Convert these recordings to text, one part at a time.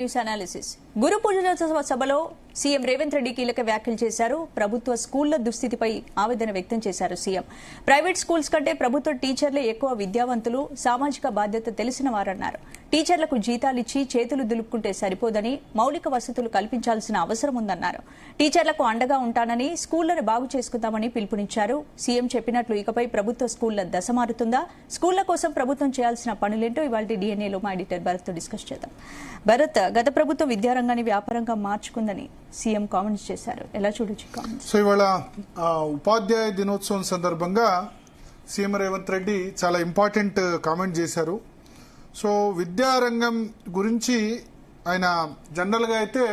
News analysis గురు పూజోత్సవ సభలో CM Revanth Reddy కీలక వ్యాఖ్యలు చేశారు. ప్రభుత్వ స్కూళ్ల దుస్థితిపై ఆవేదన వ్యక్తం చేశారు సీఎం. ప్రైవేట్ స్కూల్స్ కంటే ప్రభుత్వ టీచర్లే ఎక్కువ విద్యావంతులు, సామాజిక బాధ్యత తెలిసిన వారన్నారు. టీచర్లకు జీతాలిచ్చి చేతులు దులుపుకుంటే సరిపోదని, మౌలిక వసతులు కల్పించాల్సిన అవసరం ఉందన్నారు. టీచర్లకు అండగా ఉంటానని, స్కూళ్లను బాగు చేసుకుందామని పిలుపునిచ్చారు. సీఎం చెప్పినట్లు ఇకపై ప్రభుత్వ స్కూళ్ల దశ మారుతుందా, స్కూళ్ల కోసం ప్రభుత్వం చేయాల్సిన పనులేంటో ఇవాళ డిఎన్ఏలో మా ఎడిటర్ భరత్ తో డిస్కస్ చేద్దాం. భరత్, గత ప్రభుత్వం విద్యారంగాన్ని వ్యాపారంగా మార్చుకుందని సీఎం కామెంట్స్ చేశారు. ఎలా చూడొచ్చు కామెంట్స్? సో ఇవాళ ఉపాధ్యాయ దినోత్సవం సందర్భంగా సీఎం రేవంత్ రెడ్డి చాలా ఇంపార్టెంట్ కామెంట్ చేశారు. సో విద్యారంగం గురించి ఆయన జనరల్గా అయితే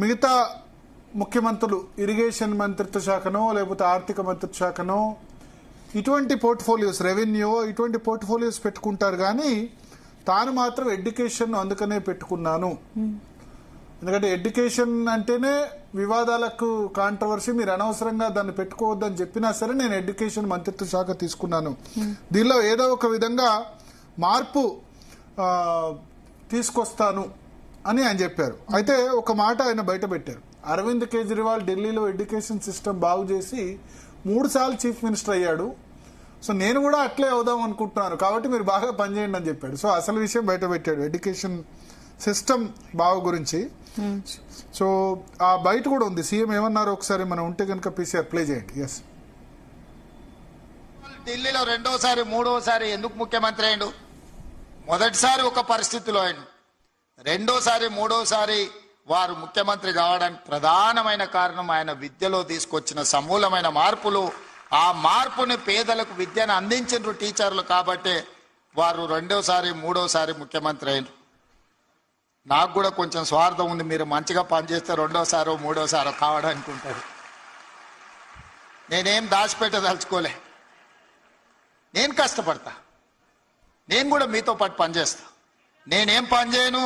మిగతా ముఖ్యమంత్రులు ఇరిగేషన్ మంత్రిత్వ శాఖనో లేకపోతే ఆర్థిక మంత్రిత్వ శాఖనో ఇటువంటి పోర్ట్ఫోలియోస్, రెవెన్యూ ఇటువంటి పోర్ట్ఫోలియోస్ పెట్టుకుంటారు. కానీ తాను మాత్రం ఎడ్యుకేషన్ అందుకనే పెట్టుకున్నాను. ఎందుకంటే ఎడ్యుకేషన్ అంటేనే వివాదాలకు కాంట్రవర్సీ, మీరు అనవసరంగా దాన్ని పెట్టుకోవద్దని చెప్పినా సరే నేను ఎడ్యుకేషన్ మంత్రిత్వ శాఖ తీసుకున్నాను. దీనిలో ఏదో ఒక విధంగా మార్పు తీసుకొస్తాను అని ఆయన చెప్పారు. అయితే ఒక మాట ఆయన బయట పెట్టారు. అరవింద్ కేజ్రీవాల్ ఢిల్లీలో ఎడ్యుకేషన్ సిస్టమ్ బాగు చేసి 3 సార్లు చీఫ్ మినిస్టర్ అయ్యాడు. సో నేను కూడా అట్లే అవుదాం అనుకుంటున్నాను, కాబట్టి మీరు బాగా పనిచేయండి అని చెప్పాడు. సో అసలు విషయం బయట పెట్టాడు ఎడ్యుకేషన్ సిస్టమ్ బాగు గురించి. సో ఆ బయట కూడా ఉంది. సీఎం ఏమన్నారు ఒకసారి మనం ఉంటే కనుక పీసీఆర్ ప్లే చేయండి. ఎస్, ఢిల్లీలో రెండోసారి మూడోసారి ఎందుకు ముఖ్యమంత్రి అయ్యాడు? మొదటిసారి ఒక పరిస్థితిలో అయ్యాడు, రెండోసారి మూడోసారి వారు ముఖ్యమంత్రి కావడానికి ప్రధానమైన కారణం ఆయన విద్యలో తీసుకొచ్చిన సమూలమైన మార్పులు. ఆ మార్పుని పేదలకు విద్యను అందించిన టీచర్లు కాబట్టి వారు రెండోసారి మూడోసారి ముఖ్యమంత్రి అయ్యారు. నాకు కూడా కొంచెం స్వార్థం ఉంది, మీరు మంచిగా పనిచేస్తే రెండోసారో మూడోసారో కావడానికి ఉంటుంది. నేనేం దాచిపెట్టదలుచుకోలే, నేను కష్టపడతా, నేను కూడా మీతో పాటు పనిచేస్తా. నేనేం పని చేయను,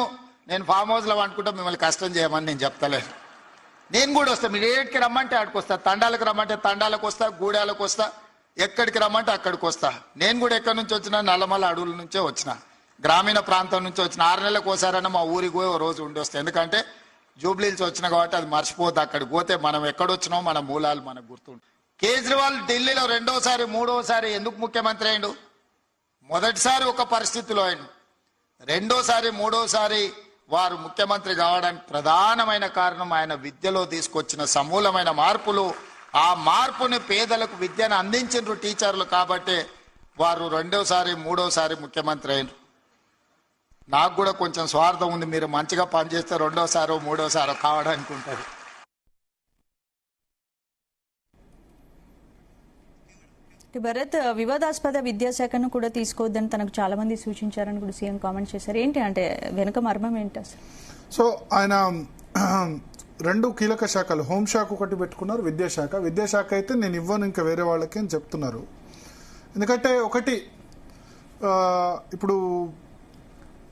నేను ఫామ్ హౌస్లో అనుకుంటా మిమ్మల్ని కష్టం చేయమని నేను చెప్తలేను. నేను కూడా వస్తా, మీరు ఏడికి రమ్మంటే ఆడికి వస్తా, తండాలకు రమ్మంటే తండాలకు వస్తా, గూడాలకు వస్తా, ఎక్కడికి రమ్మంటే అక్కడికి వస్తా. నేను కూడా ఎక్కడి నుంచి వచ్చినా నల్లమల్ల అడవుల నుంచే వచ్చిన, గ్రామీణ ప్రాంతం నుంచి వచ్చిన. 6 నెలలకు ఒకసారైనా మా ఊరికి పోయి ఓ రోజు ఉండి వస్తాయి. ఎందుకంటే జూబ్లీహిల్స్ వచ్చిన కాబట్టి అది మర్చిపోద్దు. అక్కడికి పోతే మనం ఎక్కడొచ్చినామో మన మూలాలు మనకు గుర్తుంటాయి. కేజ్రీవాల్ ఢిల్లీలో రెండోసారి మూడోసారి ఎందుకు ముఖ్యమంత్రి అయ్యాడు? మొదటిసారి ఒక పరిస్థితిలో అయ్యాడు, రెండోసారి మూడోసారి వారు ముఖ్యమంత్రి కావడానికి ప్రధానమైన కారణం ఆయన విద్యలో తీసుకొచ్చిన సమూలమైన మార్పులు. ఆ మార్పుని పేదలకు విద్యను అందించిన టీచర్లు కాబట్టి వారు రెండోసారి మూడోసారి ముఖ్యమంత్రి అయ్యారు. నాకు కూడా కొంచెం స్వార్థం ఉంది, మీరు మంచిగా పనిచేస్తే రెండోసారో మూడోసారో కావడానికి ఉంటుంది. భరత్, వివాదాస్పద విద్యాశాఖను కూడా తీసుకోవద్దని తనకు చాలా మంది సూచించారని కూడా సీఎం కామెంట్ చేశారు. ఏంటి అంటే వెనుక మర్మం ఏంటి అసలు? సో ఆయన 2 కీలక శాఖలు, హోంశాఖ ఒకటి పెట్టుకున్నారు, విద్యాశాఖ అయితే నేను ఇవ్వను ఇంకా వేరే వాళ్ళకి అని చెప్తున్నారు. ఎందుకంటే ఒకటి ఇప్పుడు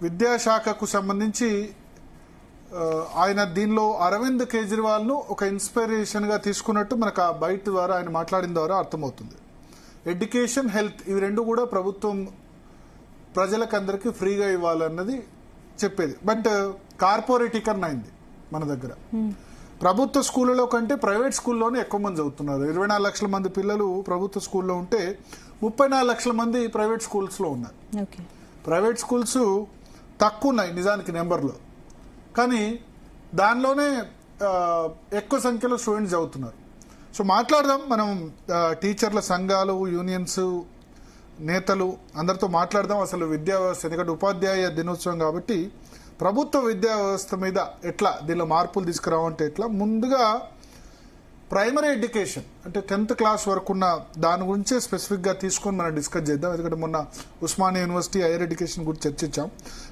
విద్యాశాఖకు సంబంధించి ఆయన దీనిలో అరవింద్ కేజ్రీవాల్ను ఒక ఇన్స్పిరేషన్గా తీసుకున్నట్టు మనకు ఆ బయట ద్వారా ఆయన మాట్లాడిన ద్వారా అర్థమవుతుంది. ఎడ్యుకేషన్, హెల్త్ ఇవి 2 కూడా ప్రభుత్వం ప్రజలకందరికీ ఫ్రీగా ఇవ్వాలన్నది చెప్పేది. బట్ కార్పొరేటీకరణ అయింది మన దగ్గర. ప్రభుత్వ స్కూళ్ళలో కంటే ప్రైవేట్ స్కూల్లోనే ఎక్కువ మంది చదువుతున్నారు. 24 లక్షల మంది పిల్లలు ప్రభుత్వ స్కూల్లో ఉంటే 34 లక్షల మంది ప్రైవేట్ స్కూల్స్లో ఉన్నారు. ప్రైవేట్ స్కూల్స్ తక్కువ ఉన్నాయి నిజానికి నెంబర్లో, కానీ దానిలోనే ఎక్కువ సంఖ్యలో స్టూడెంట్స్ చదువుతున్నారు. సో మాట్లాడదాం మనం, టీచర్ల సంఘాలు, యూనియన్స్ నేతలు అందరితో మాట్లాడదాం అసలు విద్యా వ్యవస్థ. ఎందుకంటే ఉపాధ్యాయ దినోత్సవం కాబట్టి ప్రభుత్వ విద్యా వ్యవస్థ మీద ఎట్లా దీనిలో మార్పులు తీసుకురావంటే ఎట్లా. ముందుగా ప్రైమరీ ఎడ్యుకేషన్ అంటే 10th క్లాస్ వరకు ఉన్న దాని గురించే స్పెసిఫిక్గా తీసుకొని మనం డిస్కస్ చేద్దాం. ఎందుకంటే మొన్న ఉస్మానియా యూనివర్సిటీ హైయర్ ఎడ్యుకేషన్ గురించి చర్చించాం.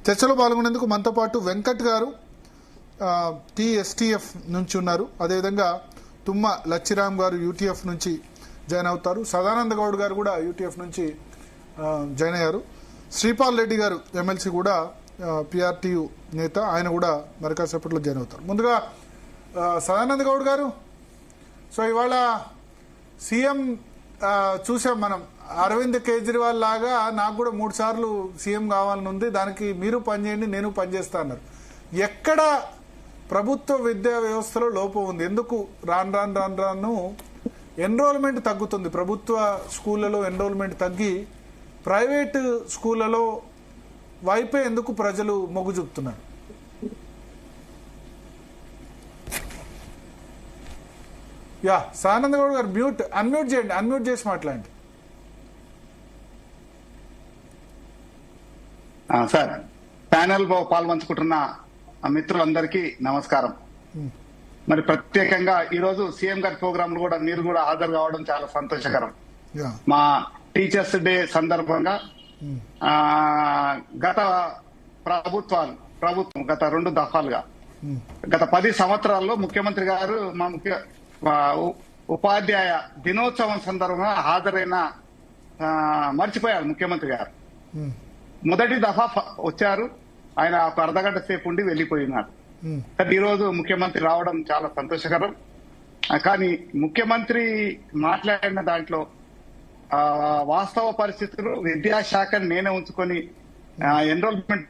చర్చలో పాల్గొనేందుకు మనతో పాటు వెంకట్ గారు TSTF నుంచి ఉన్నారు. అదేవిధంగా తుమ్మ లచ్చిరామ్ గారు UTF నుంచి జాయిన్ అవుతారు. సదానంద గౌడ్ గారు కూడా UTF నుంచి జాయిన్ అయ్యారు. శ్రీపాల్ రెడ్డి గారు MLC కూడా PRTU నేత, ఆయన కూడా మరికాసేపట్లో జాయిన్ అవుతారు. ముందుగా సదానంద గౌడ్ గారు, సో ఇవాళ సీఎం చూసాం మనం, అరవింద్ కేజ్రీవాల్ లాగా నాకు కూడా 3 సార్లు సీఎం కావాలని ఉంది, దానికి మీరు పనిచేయండి నేను పనిచేస్తా అన్నారు. ఎక్కడ ప్రభుత్వ విద్యా వ్యవస్థలో లోపం ఉంది? ఎందుకు రాను ఎన్రోల్మెంట్ తగ్గుతుంది? ప్రభుత్వ స్కూళ్ళలో ఎన్రోల్మెంట్ తగ్గి ప్రైవేటు స్కూళ్ళలో వైపే ఎందుకు ప్రజలు మొగ్గు చూపుతున్నారు? యా, సానంద్ గౌడ్ గారు అన్మ్యూట్ చేయండి, అన్మ్యూట్ చేసి మాట్లాడండి. సార్, ప్యానెల్ పాల్పంచుకుంటున్న మిత్రులందరికీ నమస్కారం. మరి ప్రత్యేకంగా ఈ రోజు సీఎం గారి ప్రోగ్రామ్ కూడా మీరు కూడా హాజరు కావడం చాలా సంతోషకరం. మా టీచర్స్ డే సందర్భంగా గత ప్రభుత్వం గత 2 దఫాలుగా గత 10 సంవత్సరాల్లో ముఖ్యమంత్రి గారు మా ఉపాధ్యాయ దినోత్సవం సందర్భంగా హాజరైన మర్చిపోయారు ముఖ్యమంత్రి గారు. మొదటి దఫా వచ్చారు, ఆయన ఒక అర్ధగంట సేపు ఉండి వెళ్లిపోయినారు. ఈ రోజు ముఖ్యమంత్రి రావడం చాలా సంతోషకరం. కానీ ముఖ్యమంత్రి మాట్లాడిన దాంట్లో వాస్తవ పరిస్థితులు విద్యాశాఖను నేనే ఉంచుకొని ఎన్రోల్మెంట్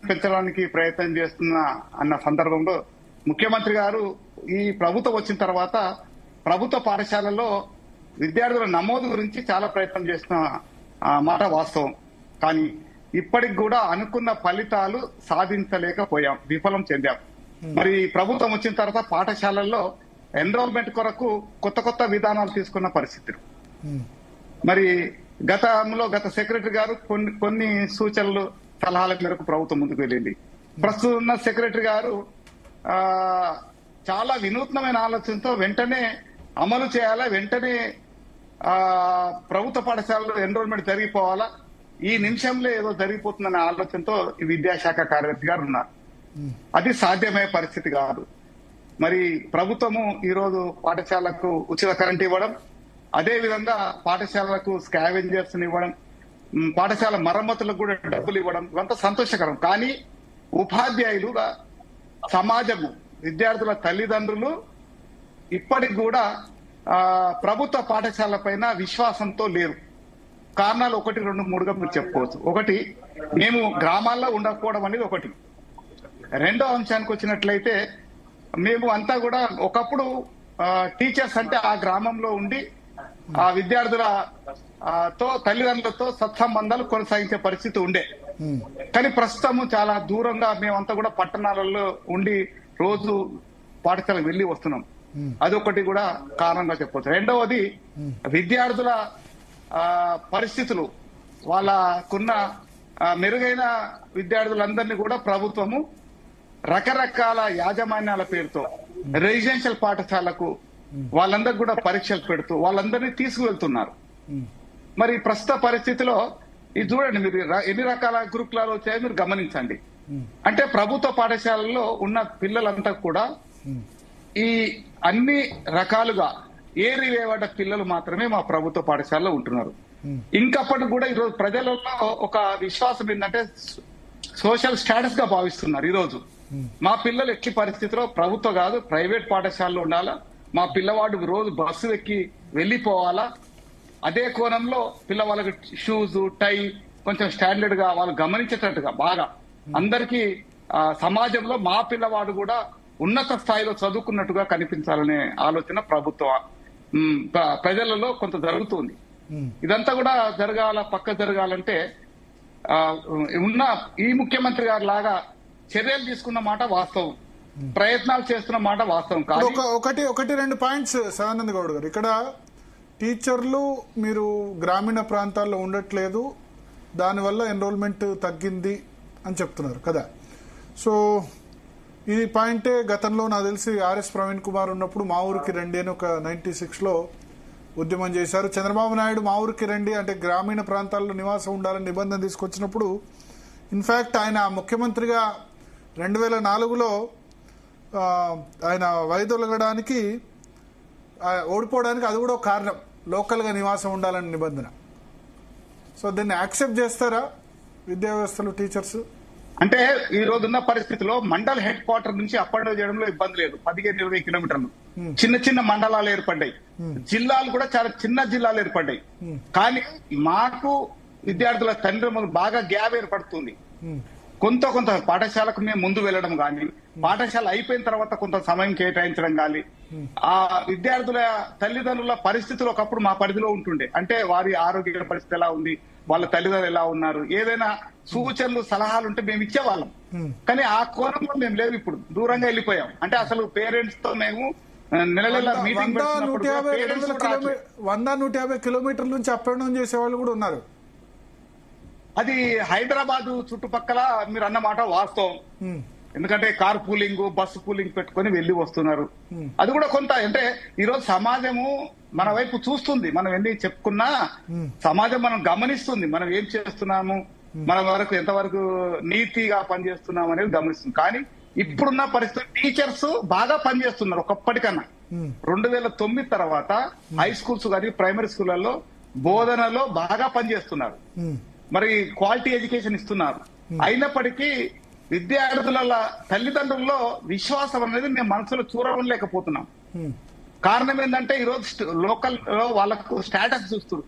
పెంచడానికి ప్రయత్నం చేస్తున్నా అన్న సందర్భంలో ముఖ్యమంత్రి గారు ఈ ప్రభుత్వం వచ్చిన తర్వాత ప్రభుత్వ పాఠశాలలో విద్యార్థుల నమోదు గురించి చాలా ప్రయత్నం చేస్తున్న మాట వాస్తవం. కానీ ఇప్పటికి కూడా అనుకున్న ఫలితాలు సాధించలేకపోయాం, విఫలం చెందాం. మరి ప్రభుత్వం వచ్చిన తర్వాత పాఠశాలల్లో ఎన్రోల్మెంట్ కొరకు కొత్త విధానాలు తీసుకున్న పరిస్థితులు. మరి గత సెక్రటరీ గారు కొన్ని సూచనలు సలహాల మేరకు ప్రభుత్వం ముందుకు వెళ్ళింది. ప్రస్తుతం ఉన్న సెక్రటరీ గారు చాలా వినూత్నమైన ఆలోచనతో వెంటనే అమలు చేయాలా, వెంటనే ప్రభుత్వ పాఠశాలలో ఎన్రోల్మెంట్ జరిగిపోవాలా, ఈ నిమిషంలో ఏదో జరిగిపోతుందనే ఆలోచనతో ఈ విద్యాశాఖ కార్యదర్శి గారు ఉన్నారు. అది సాధ్యమయ్యే పరిస్థితి కాదు. మరి ప్రభుత్వము ఈ రోజు పాఠశాలకు ఉచిత కరెంట్ ఇవ్వడం, అదే విధంగా పాఠశాలలకు స్కావెంజర్స్ ఇవ్వడం, పాఠశాల మరమ్మతులకు కూడా డబ్బులు ఇవ్వడం ఇవంతా సంతోషకరం. కానీ ఉపాధ్యాయులుగా సమాజము, విద్యార్థుల తల్లిదండ్రులు ఇప్పటికి కూడా ప్రభుత్వ పాఠశాల పైన విశ్వాసంతో లేరు. కారణాలు 1, 2, 3గా మీరు చెప్పుకోవచ్చు. ఒకటి, మేము గ్రామాల్లో ఉండకపోవడం అనేది ఒకటి. రెండో అంశానికి వచ్చినట్లయితే మేము అంతా కూడా ఒకప్పుడు టీచర్స్ అంటే ఆ గ్రామంలో ఉండి ఆ విద్యార్థుల తల్లిదండ్రులతో సత్సంబంధాలు కొనసాగించే పరిస్థితి ఉండే. కానీ ప్రస్తుతం చాలా దూరంగా మేమంతా కూడా పట్టణాలలో ఉండి రోజు పాఠశాలకు వెళ్లి వస్తున్నాం. అదొకటి కూడా కారణంగా చెప్పవచ్చు. రెండవది, విద్యార్థుల పరిస్థితులు, వాళ్ళకున్న మెరుగైన విద్యార్థులందరినీ కూడా ప్రభుత్వము రకరకాల యాజమాన్యాల పేరుతో రెసిడెన్షియల్ పాఠశాలకు వాళ్ళందరికి కూడా పరీక్షలు పెడుతూ వాళ్ళందరినీ తీసుకువెళ్తున్నారు. మరి ప్రస్తుత పరిస్థితిలో ఇది చూడండి, మీరు ఎన్ని రకాల గురుకులాలు వచ్చాయో మీరు గమనించండి. అంటే ప్రభుత్వ పాఠశాలల్లో ఉన్న పిల్లలంతా కూడా ఈ అన్ని రకాలుగా ఏరివేయబడ్డ పిల్లలు మాత్రమే మా ప్రభుత్వ పాఠశాలలో ఉంటున్నారు. ఇంకప్పటికి కూడా ఈరోజు ప్రజలలో ఒక విశ్వాసం ఏంటంటే సోషల్ స్టేటస్ గా భావిస్తున్నారు. ఈరోజు మా పిల్లలు ఎట్టి పరిస్థితిలో ప్రభుత్వ కాదు ప్రైవేట్ పాఠశాలలో ఉండాలా, మా పిల్లవాడు రోజు బస్సు ఎక్కి వెళ్లిపోవాలా, అదే కోణంలో పిల్లవాళ్ళకి షూస్, టై కొంచెం స్టాండర్డ్ గా వాళ్ళు గమనించేటట్టుగా బాగా అందరికీ సమాజంలో మా పిల్లవాడు కూడా ఉన్నత స్థాయిలో చదువుకున్నట్టుగా కనిపించాలనే ఆలోచన ప్రభుత్వ ప్రజలలో కొంత జరుగుతుంది. ఇదంతా కూడా జరగాలంటే ఉన్న ఈ ముఖ్యమంత్రి గారి లాగా చర్యలు తీసుకున్న మాట వాస్తవం, ప్రయత్నాలు చేస్తున్న మాట వాస్తవం కాదు. ఒకటి 2 పాయింట్స్ సదానంద గౌడ్ గారు, ఇక్కడ టీచర్లు మీరు గ్రామీణ ప్రాంతాల్లో ఉండట్లేదు, దానివల్ల ఎన్రోల్మెంట్ తగ్గింది అని చెప్తున్నారు కదా. సో ఈ పాయింటే గతంలో నాకు తెలిసి ఆర్ఎస్ ప్రవీణ్ కుమార్ ఉన్నప్పుడు మా ఊరికి రండి అని ఒక 96లో ఉద్యమం చేశారు. చంద్రబాబు నాయుడు మా ఊరికి రండి అంటే గ్రామీణ ప్రాంతాల్లో నివాసం ఉండాలని నిబంధన తీసుకొచ్చినప్పుడు ఇన్ఫాక్ట్ ఆయన ముఖ్యమంత్రిగా 2004లో ఆయన వైదొలగడానికి ఓడిపోవడానికి అది కూడా ఒక కారణం, లోకల్గా నివాసం ఉండాలని నిబంధన. సో దీన్ని యాక్సెప్ట్ చేస్తారా విద్యా వ్యవస్థలో టీచర్స్? అంటే ఈ రోజున్న పరిస్థితిలో మండల్ హెడ్ క్వార్టర్ నుంచి అప్ అండ్ డౌన్ చేయడంలో ఇబ్బంది లేదు. 15-20 కిలోమీటర్లు చిన్న మండలాలు ఏర్పడ్డాయి, జిల్లాలు కూడా చాలా చిన్న జిల్లాలు ఏర్పడ్డాయి. కానీ మాకు విద్యార్థుల తండ్రులకు బాగా గ్యాప్ ఏర్పడుతుంది. కొంత పాఠశాలకు మేము ముందు వెళ్ళడం కానీ, పాఠశాల అయిపోయిన తర్వాత కొంత సమయం కేటాయించడం కానీ, ఆ విద్యార్థుల తల్లిదండ్రుల పరిస్థితులు ఒకప్పుడు మా పరిధిలో ఉంటుండే. అంటే వారి ఆరోగ్య పరిస్థితి ఎలా ఉంది, వాళ్ళ తల్లిదండ్రులు ఎలా ఉన్నారు, ఏదైనా సూచనలు సలహాలు ఉంటే మేము ఇచ్చేవాళ్ళం. కానీ ఆ కోణంలో మేము లేవు, ఇప్పుడు దూరంగా వెళ్ళిపోయాం. అంటే అసలు పేరెంట్స్ తో మేము నెల మీటింగ్ 100-150 కిలోమీటర్ల నుంచి అప్ అండ్ డౌన్ చేసే వాళ్ళు కూడా ఉన్నారు. అది హైదరాబాద్ చుట్టుపక్కల మీరు అన్న మాట వాస్తవం. ఎందుకంటే కార్ పూలింగ్, బస్సు పూలింగ్ పెట్టుకొని వెళ్లి వస్తున్నారు. అది కూడా కొంత అంటే ఈరోజు సమాజము మన వైపు చూస్తుంది. మనం ఎన్ని చెప్పుకున్నా సమాజం మనం గమనిస్తుంది. మనం ఏం చేస్తున్నాము, మన వరకు ఎంతవరకు నీతిగా పనిచేస్తున్నాం అనేది గమనిస్తుంది. కానీ ఇప్పుడున్న పరిస్థితి టీచర్స్ బాగా పనిచేస్తున్నారు ఒకప్పటికన్నా. 2009 తర్వాత హై స్కూల్స్ కానీ ప్రైమరీ స్కూళ్లలో బోధనలో బాగా పనిచేస్తున్నారు. మరి క్వాలిటీ ఎడ్యుకేషన్ ఇస్తున్నారు. అయినప్పటికీ విద్యార్థుల తల్లిదండ్రుల్లో విశ్వాసం అనేది మేము మనసులో చూరవలేకపోతున్నాం. కారణం ఏంటంటే ఈరోజు లోకల్ లో వాళ్ళకు స్టేటస్ చూస్తారు.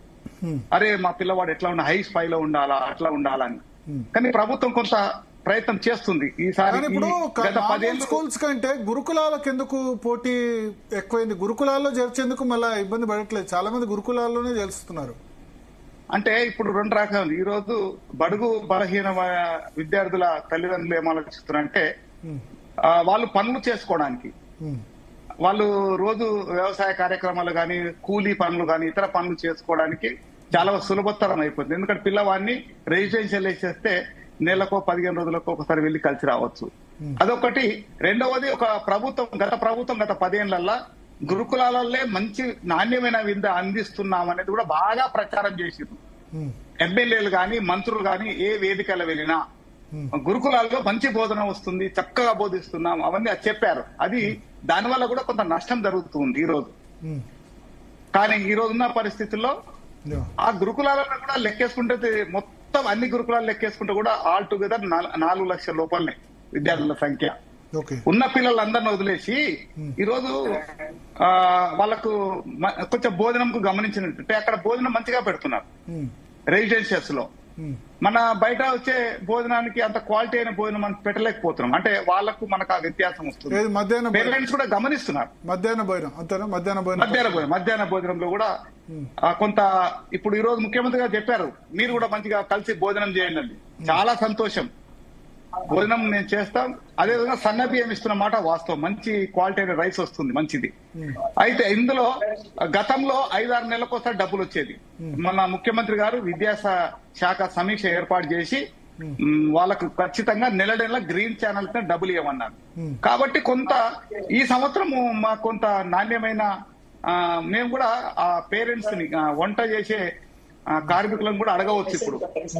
అరే మా పిల్లవాడు ఎట్లా ఉండాలి, హై స్పైలో ఉండాలా, అట్లా ఉండాలని. కానీ ప్రభుత్వం కొంత ప్రయత్నం చేస్తుంది. ఈసారి ఇప్పుడు స్కూల్స్ కంటే గురుకులాలకు ఎందుకు పోటీ ఎక్కువైంది? గురుకులాల్లో చేర్చేందుకు మళ్ళీ ఇబ్బంది పడట్లేదు, చాలా మంది గురుకులాల్లోనే చేరుస్తున్నారు. అంటే ఇప్పుడు 2 రకాలు. ఈ రోజు బడుగు బలహీన విద్యార్థుల తల్లిదండ్రులు ఏం ఆలోచిస్తున్నారంటే వాళ్ళు పనులు చేసుకోవడానికి, వాళ్ళు రోజు వ్యవసాయ కార్యక్రమాలు కానీ, కూలీ పనులు కానీ, ఇతర పనులు చేసుకోవడానికి చాలా సులభతరం అయిపోతుంది. ఎందుకంటే పిల్లవాడిని రెసిడెన్షియల్ వేసేస్తే నెలకో 15 రోజులకో ఒకసారి వెళ్లి కలిసి రావచ్చు. అదొకటి. రెండవది, ఒక ప్రభుత్వం గత 10 ఏళ్లలో గురుకులాలే మంచి నాణ్యమైన విద్య అందిస్తున్నాం అనేది కూడా బాగా ప్రచారం చేసింది. ఎమ్మెల్యేలు గాని, మంత్రులు గాని ఏ వేదికలో వెళ్ళినా గురుకులాల్లో మంచి బోధన వస్తుంది, చక్కగా బోధిస్తున్నాం అవన్నీ చెప్పారు. అది దానివల్ల కూడా కొంత నష్టం జరుగుతుంది ఈ రోజు. కానీ ఈ రోజున్న పరిస్థితుల్లో ఆ గురుకులాలను కూడా లెక్కేసుకుంటే, మొత్తం అన్ని గురుకులాలు లెక్కేసుకుంటే కూడా ఆల్ టుగెదర్ 4 లక్షల లోపలనే విద్యార్థుల సంఖ్య. ఉన్న పిల్లలందరిని వదిలేసి ఈరోజు వాళ్ళకు కొంచెం భోజనంకు గమనించినట్టు అక్కడ భోజనం మంచిగా పెడుతున్నారు రెసిడెన్షియల్స్ లో. మన బయట వచ్చే భోజనానికి అంత క్వాలిటీ అయిన భోజనం మనం పెట్టలేకపోతున్నాం. అంటే వాళ్ళకు మనకు ఆ వ్యత్యాసం వస్తుంది. పేరెంట్స్ కూడా గమనిస్తున్నారు. మధ్యాహ్న భోజనంలో కూడా కొంత ఇప్పుడు ఈ రోజు ముఖ్యమంత్రి గారు చెప్పారు, మీరు కూడా మంచిగా కలిసి భోజనం చేయండి. చాలా సంతోషం. భోజనం నేను చేస్తాం. అదేవిధంగా సన్న బియ్యం ఇస్తున్న మాట వాస్తవం. మంచి క్వాలిటీ అయిన రైస్ వస్తుంది, మంచిది. అయితే ఇందులో గతంలో 5-6 నెలలకోసారి డబ్బులు వచ్చేది. మన ముఖ్యమంత్రి గారు విద్యాశాఖ సమీక్ష ఏర్పాటు చేసి వాళ్ళకు ఖచ్చితంగా నెల గ్రీన్ ఛానల్ డబ్బులు ఇవ్వమన్నారు. కాబట్టి కొంత ఈ సంవత్సరము మా కొంత నాణ్యమైన మేము కూడా ఆ పేరెంట్స్ ని, వంట చేసే కార్మికులను కూడా అడగవచ్చు. ఇప్పుడు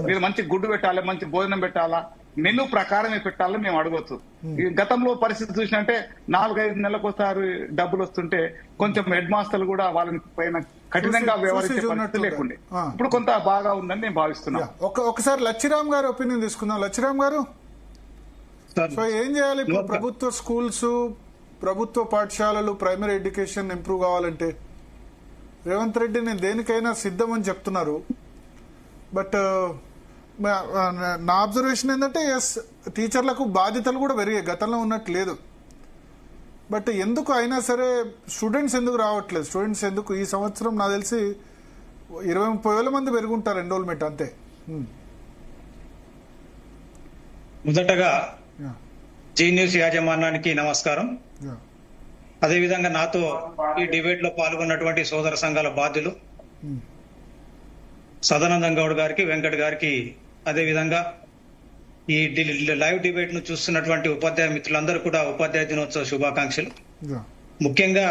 మీరు మంచి గుడ్డు పెట్టాలి, మంచి భోజనం పెట్టాలా, మెనూ ప్రకారమే పెట్టాలని మేము అడగవచ్చు. గతంలో పరిస్థితి చూసినట్టే 4-5 నెలలకు ఒకసారి డబ్బులు వస్తుంటే కొంచెం హెడ్ మాస్టర్లు కూడా వాళ్ళని పైన కఠినంగా వ్యవహరించే పరిస్థితి లేకుండే. ఇప్పుడు కొంత బాగా ఉందని నేను భావిస్తున్నాను. ఒకసారి లచ్చిరామ్ గారు ఒపీనియన్ తీసుకుందాం. లచ్చిరామ్ గారు, సో ఏం చేయాలి ఇప్పుడు? ప్రభుత్వ స్కూల్స్, ప్రభుత్వ పాఠశాలలు, ప్రైమరీ ఎడ్యుకేషన్ ఇంప్రూవ్ కావాలంటే రేవంత్ రెడ్డి నేను దేనికైనా సిద్ధమని చెప్తున్నారు. బట్ నా అబ్జర్వేషన్ ఏంటంటే ఎస్, టీచర్లకు బాధ్యతలు కూడా పెరిగాయి, గతంలో ఉన్నట్టు లేదు. బట్ ఎందుకు అయినా సరే స్టూడెంట్స్ ఎందుకు రావట్లేదు? స్టూడెంట్స్ ఎందుకు ఈ సంవత్సరం నాకు తెలిసి 20-30 వేల మంది పెరుగుంటారు ఎన్రోల్మెంట్ అంతే. మొదటగా జీ న్యూస్ యాజమాన్యానికి నమస్కారం. అదేవిధంగా నాతో ఈ డిబేట్ లో పాల్గొన్నటువంటి సోదర సంఘాల బాధ్యులు సదానందం గౌడ్ గారికి, వెంకట్ గారికి, అదేవిధంగా ఈ లైవ్ డిబేట్ ను చూస్తున్నటువంటి ఉపాధ్యాయ మిత్రులందరూ కూడా ఉపాధ్యాయ దినోత్సవ శుభాకాంక్షలు. ముఖ్యంగా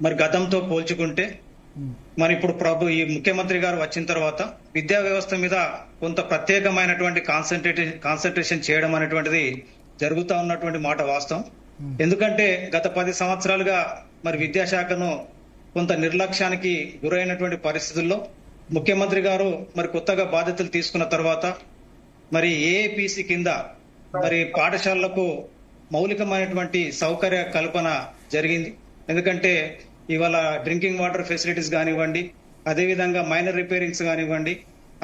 మరి గతంతో పోల్చుకుంటే మరి ఇప్పుడు ఈ ముఖ్యమంత్రి గారు వచ్చిన తర్వాత విద్యా వ్యవస్థ మీద కొంత ప్రత్యేకమైనటువంటి కాన్సన్ట్రేషన్ చేయడం అనేటువంటిది జరుగుతూ ఉన్నటువంటి మాట వాస్తవం. ఎందుకంటే గత 10 సంవత్సరాలుగా మరి విద్యాశాఖను కొంత నిర్లక్ష్యానికి గురైనటువంటి పరిస్థితుల్లో ముఖ్యమంత్రి గారు మరి కొత్తగా బాధ్యతలు తీసుకున్న తర్వాత మరి ఏఏపీసీ కింద మరి పాఠశాలలకు మౌలికమైనటువంటి సౌకర్య కల్పన జరిగింది. ఎందుకంటే ఇవాళ డ్రింకింగ్ వాటర్ ఫెసిలిటీస్ కానివ్వండి, అదేవిధంగా మైనర్ రిపేరింగ్స్ కానివ్వండి,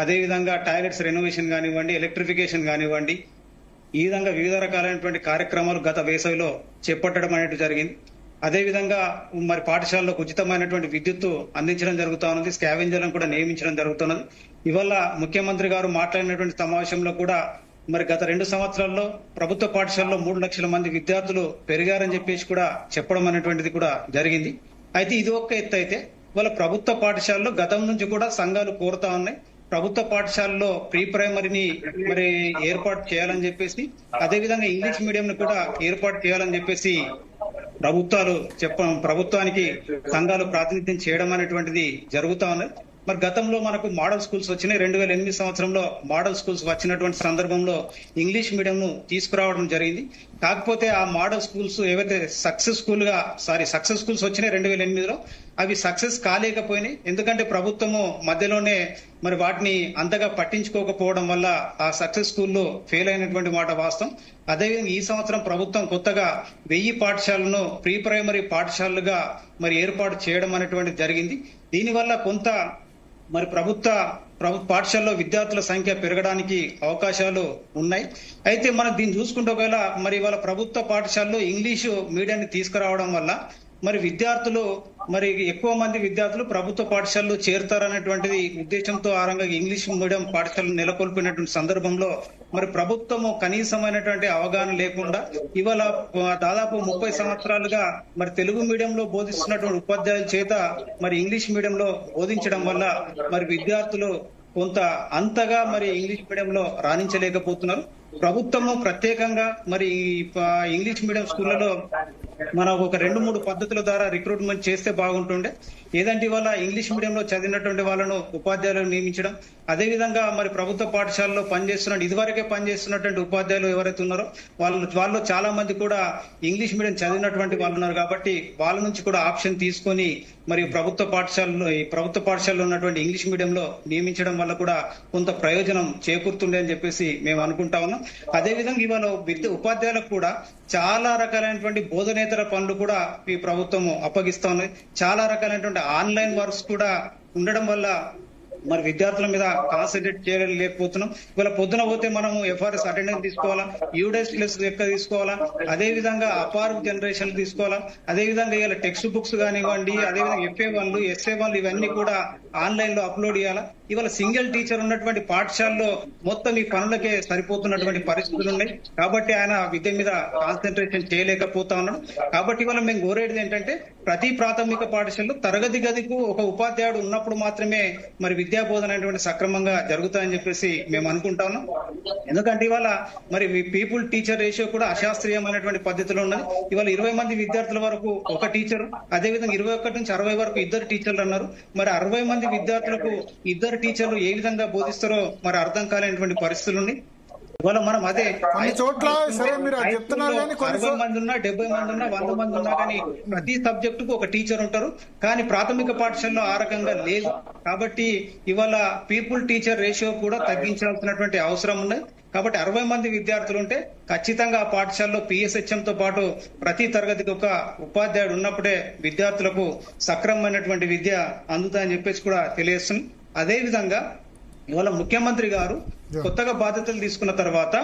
అదేవిధంగా టాయిలెట్స్ రెనోవేషన్ కానివ్వండి, ఎలక్ట్రిఫికేషన్ కానివ్వండి, ఈ విధంగా వివిధ రకాలైనటువంటి కార్యక్రమాలు గత వేసవిలో చేపట్టడం అనేది జరిగింది. అదేవిధంగా మరి పాఠశాలలో ఉచితమైనటువంటి విద్యుత్తు అందించడం జరుగుతా ఉన్నది. స్కావెంజర్లను కూడా నియమించడం జరుగుతున్నది. ఇవాళ ముఖ్యమంత్రి గారు మాట్లాడినటువంటి సమావేశంలో కూడా మరి గత 2 సంవత్సరాల్లో ప్రభుత్వ పాఠశాలలో 3 లక్షల మంది విద్యార్థులు పెరిగారని చెప్పేసి కూడా చెప్పడం అనేటువంటిది కూడా జరిగింది. అయితే ఇది ఒక్క ఎత్తు అయితే వాళ్ళ ప్రభుత్వ పాఠశాలలో గతం నుంచి కూడా సంఘాలు కోరుతా ఉన్నాయి. ప్రభుత్వ పాఠశాలలో ప్రీ ప్రైమరీని మరి ఏర్పాటు చేయాలని చెప్పేసి, అదేవిధంగా ఇంగ్లీష్ మీడియం ని కూడా ఏర్పాటు చేయాలని చెప్పేసి ప్రభుత్వానికి సంఘాలు ప్రాతినిధ్యం చేయడం అనేటువంటిది జరుగుతా ఉన్నది. మరి గతంలో మనకు మోడల్ స్కూల్స్ వచ్చినాయి. 2008 సంవత్సరంలో మోడల్ స్కూల్స్ వచ్చినటువంటి సందర్భంలో ఇంగ్లీష్ మీడియం ను తీసుకురావడం జరిగింది. కాకపోతే ఆ మోడల్ స్కూల్స్ ఏవైతే సక్సెస్ స్కూల్స్ వచ్చినాయి 2008లో, అవి సక్సెస్ కాలేకపోయినాయి. ఎందుకంటే ప్రభుత్వము మధ్యలోనే మరి వాటిని అంతగా పట్టించుకోకపోవడం వల్ల ఆ సక్సెస్ స్కూల్లో ఫెయిల్ అయినటువంటి మాట వాస్తవం. అదేవిధంగా ఈ సంవత్సరం ప్రభుత్వం కొత్తగా 1000 పాఠశాలను ప్రీ ప్రైమరీ పాఠశాలలుగా మరి ఏర్పాటు చేయడం అనేటువంటి జరిగింది. దీనివల్ల కొంత మరి ప్రభుత్వ పాఠశాలలో విద్యార్థుల సంఖ్య పెరగడానికి అవకాశాలు ఉన్నాయి. అయితే మనం దీన్ని చూసుకుంటే ఒకవేళ మరి వాళ్ళ ప్రభుత్వ పాఠశాలలో ఇంగ్లీషు మీడియాన్ని తీసుకురావడం వల్ల మరి విద్యార్థులు మరి ఎక్కువ మంది విద్యార్థులు ప్రభుత్వ పాఠశాలలో చేరుతారనేటువంటిది ఉద్దేశంతో ఆ రంగంగా ఇంగ్లీష్ మీడియం పాఠశాలను నెలకొల్పినటువంటి సందర్భంలో మరి ప్రభుత్వము కనీసమైనటువంటి అవగాహన లేకుండా ఇవాళ దాదాపు 30 సంవత్సరాలుగా మరి తెలుగు మీడియంలో బోధిస్తున్నటువంటి ఉపాధ్యాయుల చేత మరి ఇంగ్లీష్ మీడియంలో బోధించడం వల్ల మరి విద్యార్థులు కొంత అంతగా మరి ఇంగ్లీష్ మీడియంలో రాణించలేకపోతున్నారు. ప్రభుత్వము ప్రత్యేకంగా మరి ఇంగ్లీష్ మీడియం స్కూళ్లలో మనం ఒక 2-3 పద్ధతుల ద్వారా రిక్రూట్మెంట్ చేస్తే బాగుంటుండే. ఏదంటే ఇవాళ ఇంగ్లీష్ మీడియంలో చదివినటువంటి వాళ్ళను ఉపాధ్యాయులను నియమించడం, అదేవిధంగా మరి ప్రభుత్వ పాఠశాలలో ఇదివరకే పనిచేస్తున్నటువంటి ఉపాధ్యాయులు ఎవరైతే ఉన్నారో వాళ్ళు చాలా మంది కూడా ఇంగ్లీష్ మీడియం చదివినటువంటి వాళ్ళు ఉన్నారు. కాబట్టి వాళ్ళ నుంచి కూడా ఆప్షన్ తీసుకొని మరి ప్రభుత్వ పాఠశాలలో ఉన్నటువంటి ఇంగ్లీష్ మీడియంలో నియమించడం వల్ల కూడా కొంత ప్రయోజనం చేకూరుతుండే అని చెప్పేసి మేము అనుకుంటా ఉన్నాం. అదేవిధంగా ఇవాళ ఉపాధ్యాయులకు కూడా చాలా రకాలైనటువంటి బోధనేతర పనులు కూడా ఈ ప్రభుత్వము అప్పగిస్తా ఉన్నది. చాలా రకాలైనటువంటి ఆన్లైన్ వర్క్స్ కూడా ఉండడం వల్ల మరి విద్యార్థుల మీద కాన్సన్ట్రేట్ చేయలేకపోతున్నాం. ఇవాళ పొద్దున పోతే మనము FRS అటెండెన్స్ తీసుకోవాలా, యూడెస్ క్లాస్ లెక్క తీసుకోవాలా, అదే విధంగా అపార్ జనరేషన్ తీసుకోవాలా, అదే విధంగా ఇవాళ టెక్స్ట్ బుక్స్ కానివ్వండి, అదేవిధంగా FA1 SA1 ఇవన్నీ కూడా ఆన్లైన్ లో అప్లోడ్ చేయాలా. ఇవాళ సింగిల్ టీచర్ ఉన్నటువంటి పాఠశాలలో మొత్తం ఈ పనులకే సరిపోతున్నటువంటి పరిస్థితులు ఉన్నాయి. కాబట్టి ఆయన విద్య మీద కాన్సన్ట్రేషన్ చేయలేకపోతా ఉన్నాడు. కాబట్టి ఇవాళ మేము కోరేది ఏంటంటే ప్రతి ప్రాథమిక పాఠశాలలో తరగతి గదికు ఒక ఉపాధ్యాయుడు ఉన్నప్పుడు మాత్రమే మరి విద్యా బోధన అనేటువంటి సక్రమంగా జరుగుతాయని చెప్పేసి మేము అనుకుంటా ఉన్నాం. ఎందుకంటే ఇవాళ మరి పీపుల్ టీచర్ రేషియో కూడా అశాస్త్రీయమైనటువంటి పద్ధతిలో ఉన్నది. ఇవాళ 20 మంది విద్యార్థుల వరకు ఒక టీచర్, అదేవిధంగా 21 నుంచి 60 వరకు 2 టీచర్లు అన్నారు. మరి 60 మంది విద్యార్థులకు 2 టీచర్లు ఏ విధంగా బోధిస్తారో మరి అర్థం కాలేనటువంటి పరిస్థితులు ఉన్నాయి. ఇవాళ మనం అదే కొన్ని చోట్ల సరే మీరు అది చెప్తున్నారు కానీ 60 మంది ఉన్నా, 70 మంది ఉన్నా, 100 మంది ఉన్నా కానీ ప్రతి సబ్జెక్టు కు ఒక టీచర్ ఉంటారు. కానీ ప్రాథమిక పాఠశాలలో ఆ రకంగా లేదు. కాబట్టి ఇవాళ పీపుల్ టీచర్ రేషియో కూడా తగ్గించాల్సినటువంటి అవసరం ఉన్నది. కాబట్టి 60 మంది విద్యార్థులు ఉంటే ఖచ్చితంగా ఆ పాఠశాలలో PSHM తో పాటు ప్రతి తరగతికి ఒక ఉపాధ్యాయుడు ఉన్నప్పుడే విద్యార్థులకు సక్రమమైనటువంటి విద్య అందుతాయని చెప్పేసి కూడా తెలియజేస్తుంది. అదే విధంగా ఇవాళ ముఖ్యమంత్రి గారు కొత్తగా బాధ్యతలు తీసుకున్న తర్వాత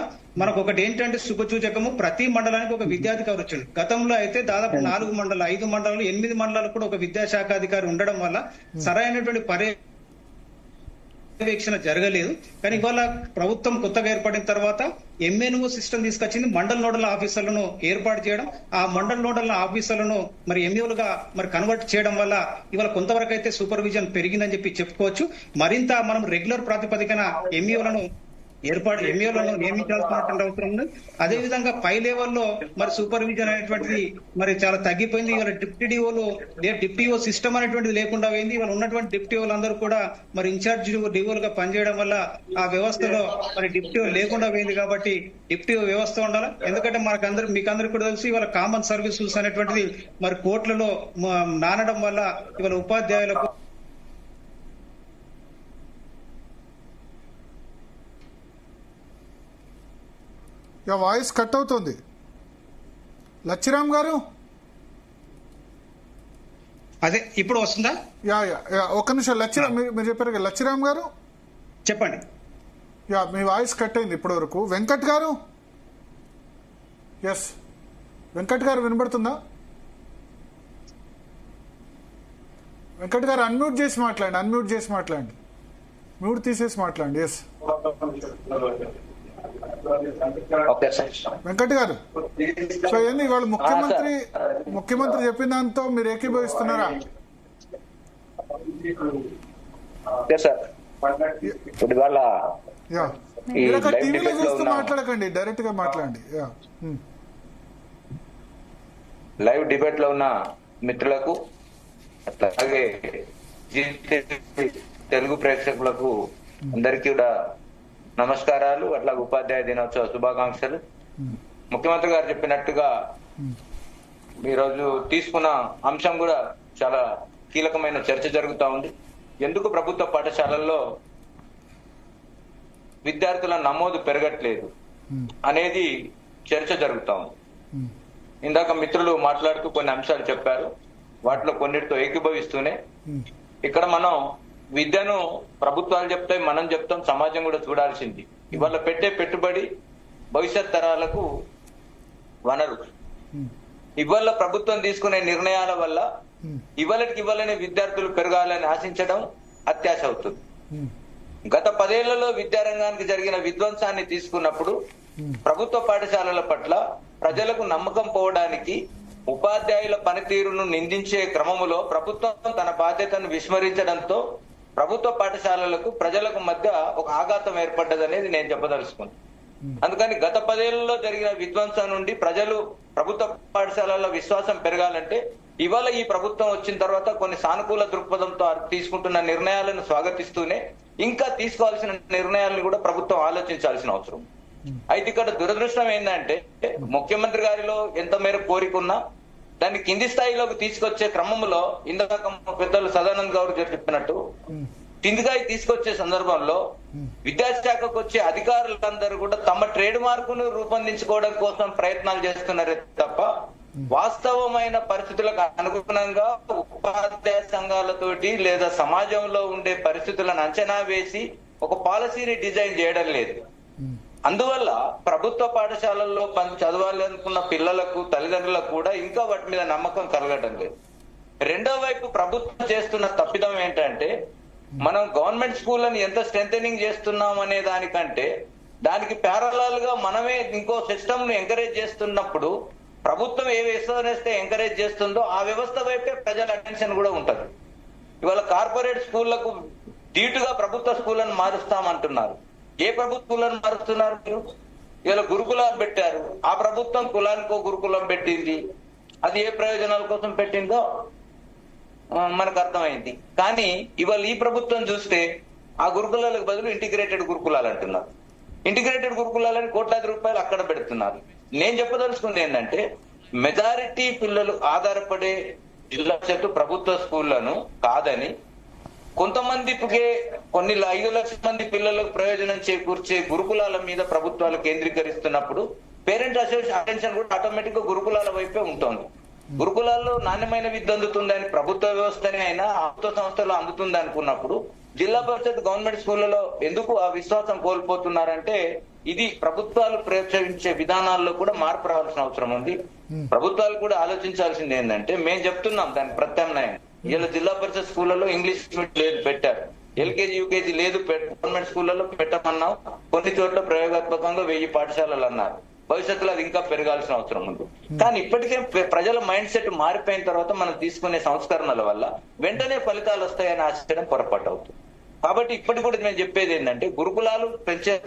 మనకు ఒకటి ఏంటంటే శుభసూచకము, ప్రతి మండలానికి ఒక విద్యాధికారి వచ్చాడు. గతంలో అయితే దాదాపు 4 మండలాలు, 5 మండలాలు, 8 మండలాలు కూడా ఒక విద్యాశాఖ అధికారి ఉండడం వల్ల సరైనటువంటి పర్యవేక్షణ జరగలేదు. కానీ ఇవాళ ప్రభుత్వం కొత్తగా ఏర్పడిన తర్వాత MNO సిస్టమ్ తీసుకొచ్చింది. మండల్ నోడల్ ఆఫీసర్లను ఏర్పాటు చేయడం, ఆ మండల్ నోడల్ ఆఫీసర్లను మరి MOలుగా మరి కన్వర్ట్ చేయడం వల్ల ఇవాళ కొంతవరకు అయితే సూపర్విజన్ పెరిగిందని చెప్పి చెప్పుకోవచ్చు. మరింత మనం రెగ్యులర్ ప్రాతిపదికన MOలను నియమించాల్సినటువంటి అవసరం ఉంది. అదే విధంగా పై లెవెల్లో మరి సూపర్విజన్ అనేటువంటిది మరి చాలా తగ్గిపోయింది. ఇవాళ డిప్టీఓ సిస్టమ్ అనేటువంటిది లేకుండా పోయింది. ఇవాళ ఉన్నటువంటి డిప్టీఓలు అందరూ కూడా మరి ఇన్ఛార్జ్ డిఓలుగా పనిచేయడం వల్ల ఆ వ్యవస్థలో మరి డిప్టీఓ లేకుండా పోయింది. కాబట్టి డిప్టీఓ వ్యవస్థ ఉండాలి. ఎందుకంటే మీకు అందరికీ కూడా తెలుసు ఇవాళ కామన్ సర్వీస్ రూల్స్ అనేటువంటిది మరి కోర్టులలో నానడం వల్ల ఇవాళ ఉపాధ్యాయులకు వాయిస్ కట్ అవుతుంది. లచ్చిరామ్ గారు అదే ఇప్పుడు వస్తుందా? ఒక్క నిమిషం లచ్చిరామ్, మీరు చెప్పారు కదా లచ్చిరామ్ గారు చెప్పండి. మీ వాయిస్ కట్ అయింది ఇప్పటి వరకు. వెంకట్ గారు ఎస్ వెంకట్ గారు వినబడుతుందా? వెంకట్ గారు అన్మ్యూట్ చేసి మాట్లాడండి, మ్యూట్ తీసేసి మాట్లాడండి. ఎస్ వెంకట్ గారు, సో ఏంది ఇవాళ ముఖ్యమంత్రి చెప్పిన దాంతో మీరు ఏకీభవిస్తున్నారా? టీవీలో చూస్తూ మాట్లాడకండి, డైరెక్ట్ గా మాట్లాడండి. లైవ్ డిబేట్ లో ఉన్న మిత్రులకు అలాగే తెలుగు ప్రేక్షకులకు అందరికీ కూడా నమస్కారాలు, అట్లాగే ఉపాధ్యాయ దినోత్సవ శుభాకాంక్షలు. ముఖ్యమంత్రి గారు చెప్పినట్టుగా ఈరోజు తీసుకున్న అంశం కూడా చాలా కీలకమైన చర్చ జరుగుతూ ఉంది. ఎందుకు ప్రభుత్వ పాఠశాలల్లో విద్యార్థుల నమోదు పెరగట్లేదు అనేది చర్చ జరుగుతూ ఉంది. ఇందాక మిత్రులు మాట్లాడుతూ కొన్ని అంశాలు చెప్పారు, వాటిలో కొన్నిటితో ఏకీభవిస్తూనే ఇక్కడ మనం విద్యను ప్రభుత్వాలు చెప్తాయి, మనం చెప్తాం, సమాజం కూడా చూడాల్సింది. ఇవాళ పెట్టే పెట్టుబడి భవిష్యత్ తరాలకు వనరు. ఇవాళ ప్రభుత్వం తీసుకునే నిర్ణయాల వల్ల ఇవాళనే విద్యార్థులు పెరగాలని ఆశించడం అత్యాశ అవుతుంది. గత 10 ఏళ్లలో విద్యారంగానికి జరిగిన విధ్వంసాన్ని తీసుకున్నప్పుడు ప్రభుత్వ పాఠశాలల పట్ల ప్రజలకు నమ్మకం పోవడానికి, ఉపాధ్యాయుల పనితీరును నిందించే క్రమములో ప్రభుత్వం తన బాధ్యతను విస్మరించడంతో ప్రభుత్వ పాఠశాలలకు ప్రజలకు మధ్య ఒక ఆఘాతం ఏర్పడ్డదనేది నేను చెప్పదలుచుకున్నాను. అందుకని గత 10 ఏళ్లలో జరిగిన విధ్వంసం నుండి ప్రజలు ప్రభుత్వ పాఠశాలల విశ్వాసం పెరగాలంటే ఇవాళ ఈ ప్రభుత్వం వచ్చిన తర్వాత కొన్ని సానుకూల దృక్పథంతో తీసుకుంటున్న నిర్ణయాలను స్వాగతిస్తూనే ఇంకా తీసుకోవాల్సిన నిర్ణయాలను కూడా ప్రభుత్వం ఆలోచించాల్సిన అవసరం. అయితే ఇక్కడ దురదృష్టం ఏంటంటే ముఖ్యమంత్రి గారిలో ఎంత మేర కోరికున్నా దాన్ని కింది స్థాయిలోకి తీసుకొచ్చే క్రమంలో ఇందాక పెద్దలు సదానంద్ గౌడ్ గారు చెప్పినట్టు కిందిగా తీసుకొచ్చే సందర్భంలో విద్యాశాఖకు వచ్చే అధికారులందరూ కూడా తమ ట్రేడ్ మార్కును రూపొందించుకోవడం కోసం ప్రయత్నాలు చేస్తున్నారే తప్ప వాస్తవమైన పరిస్థితులకు అనుగుణంగా ఉపాధ్యాయ సంఘాలతోటి లేదా సమాజంలో ఉండే పరిస్థితులను అంచనా వేసి ఒక పాలసీని డిజైన్ చేయడం లేదు. అందువల్ల ప్రభుత్వ పాఠశాలల్లో చదవాలనుకున్న పిల్లలకు, తల్లిదండ్రులకు కూడా ఇంకా వాటి మీద నమ్మకం కలగడం లేదు. రెండో వైపు ప్రభుత్వం చేస్తున్న తప్పిదం ఏంటంటే మనం గవర్నమెంట్ స్కూళ్ళని ఎంత స్ట్రెంథెనింగ్ చేస్తున్నాం అనే దానికంటే దానికి ప్యారలల్ గా మనమే ఇంకో సిస్టమ్ ను ఎంకరేజ్ చేస్తున్నప్పుడు ప్రభుత్వం ఏ వ్యవస్థ ఎంకరేజ్ చేస్తుందో ఆ వ్యవస్థ వైపే ప్రజల అటెన్షన్ కూడా ఉంటది. ఇవాళ కార్పొరేట్ స్కూళ్లకు ధీటుగా ప్రభుత్వ స్కూళ్లను మారుస్తామంటున్నారు. ఏ ప్రభుత్వ స్కూళ్లను మారుస్తున్నారు మీరు? ఇవాళ గురుకులాలు పెట్టారు, ఆ ప్రభుత్వం కులానికో గురుకులం పెట్టింది, అది ఏ ప్రయోజనాల కోసం పెట్టిందో మనకు అర్థమైంది. కానీ ఇవాళ ఈ ప్రభుత్వం చూస్తే ఆ గురుకులాలకు బదులు ఇంటిగ్రేటెడ్ గురుకులాలు అంటున్నారు. ఇంటిగ్రేటెడ్ గురుకులాలని కోట్లాది రూపాయలు అక్కడ పెడుతున్నారు. నేను చెప్పదలుచుకుంది ఏంటంటే మెజారిటీ పిల్లలు ఆధారపడే జిల్లా చెట్టు ప్రభుత్వ స్కూళ్లను కాదని కొంతమందికి కొన్ని 5 లక్షల మంది పిల్లలకు ప్రయోజనం చేకూర్చే గురుకులాల మీద ప్రభుత్వాలు కేంద్రీకరిస్తున్నప్పుడు పేరెంట్ అటెన్షన్ కూడా ఆటోమేటిక్ గా గురుకులాల వైపే ఉంటుంది. గురుకులాల్లో నాణ్యమైన విద్య అందుతుందని ప్రభుత్వ వ్యవస్థనే అయినా ప్రభుత్వ సంస్థలో అందుతుంది అనుకున్నప్పుడు జిల్లా పరిషత్ గవర్నమెంట్ స్కూళ్లలో ఎందుకు ఆ విశ్వాసం కోల్పోతున్నారంటే ఇది ప్రభుత్వాలు ప్రోత్సహించే విధానాల్లో కూడా మార్పు రావాల్సిన అవసరం ఉంది. ప్రభుత్వాలు కూడా ఆలోచించాల్సింది ఏంటంటే మేము చెప్తున్నాం దానికి ప్రత్యామ్నాయం. ఇలా జిల్లా పరిషత్ స్కూళ్లలో ఇంగ్లీష్ లేదు పెట్టారు, ఎల్కేజీ యూకేజీ లేదు గవర్నమెంట్ స్కూళ్లలో పెట్టమన్నాం, కొన్ని చోట్ల ప్రయోగాత్మకంగా 1000 పాఠశాలలు అన్నారు. భవిష్యత్తులో అది ఇంకా పెరగాల్సిన అవసరం ఉంది. కానీ ఇప్పటికే ప్రజల మైండ్ సెట్ మారిపోయిన తర్వాత మనం తీసుకునే సంస్కరణల వల్ల వెంటనే ఫలితాలు వస్తాయని ఆశించడం పొరపాటు అవుతుంది. కాబట్టి ఇప్పటికి కూడా నేను చెప్పేది ఏంటంటే గురుకులాలు